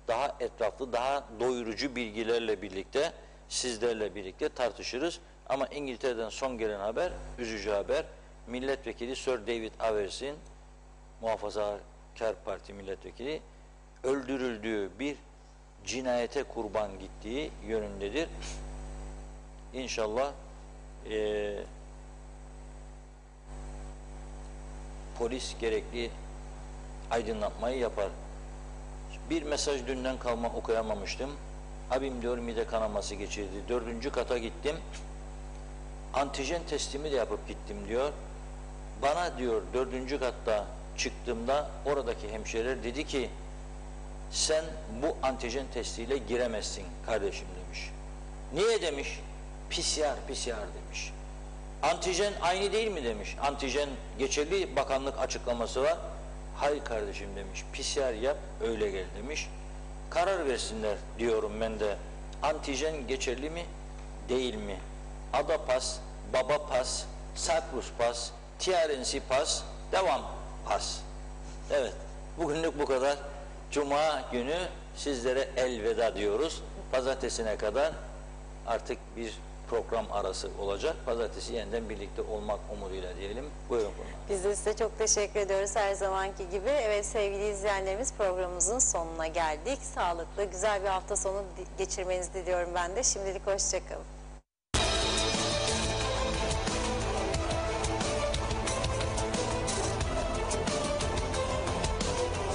daha etraflı, daha doyurucu bilgilerle birlikte, sizlerle birlikte tartışırız. Ama İngiltere'den son gelen haber, üzücü haber. Milletvekili Sir David Avers'in, Muhafazakar Parti milletvekili, öldürüldüğü, bir cinayete kurban gittiği yönündedir. İnşallah polis gerekli aydınlatmayı yapar. Bir mesaj dünden kalma okuyamamıştım. Abim diyor mide kanaması geçirdi. 4. kata gittim. Antijen testimi de yapıp gittim diyor. Bana diyor 4. katta çıktığımda oradaki hemşireler dedi ki sen bu antijen testiyle giremezsin kardeşim demiş. Niye demiş? PCR demiş. Antijen aynı değil mi demiş. Antijen geçerli, bakanlık açıklaması var. Hayır kardeşim demiş. PCR yap öyle gel demiş. Karar versinler diyorum ben de. Antijen geçerli mi? Değil mi? Ada pas, baba pas, Cyprus pas, TRNC pas, devam pas. Evet. Bugünlük bu kadar. Cuma günü sizlere elveda diyoruz. Pazartesine kadar artık bir program arası olacak. Pazartesi yeniden birlikte olmak umuduyla diyelim. Buyurun. Biz de size çok teşekkür ediyoruz her zamanki gibi. Evet sevgili izleyenlerimiz, programımızın sonuna geldik. Sağlıklı, güzel bir hafta sonu geçirmenizi diliyorum ben de. Şimdilik hoşça kalın.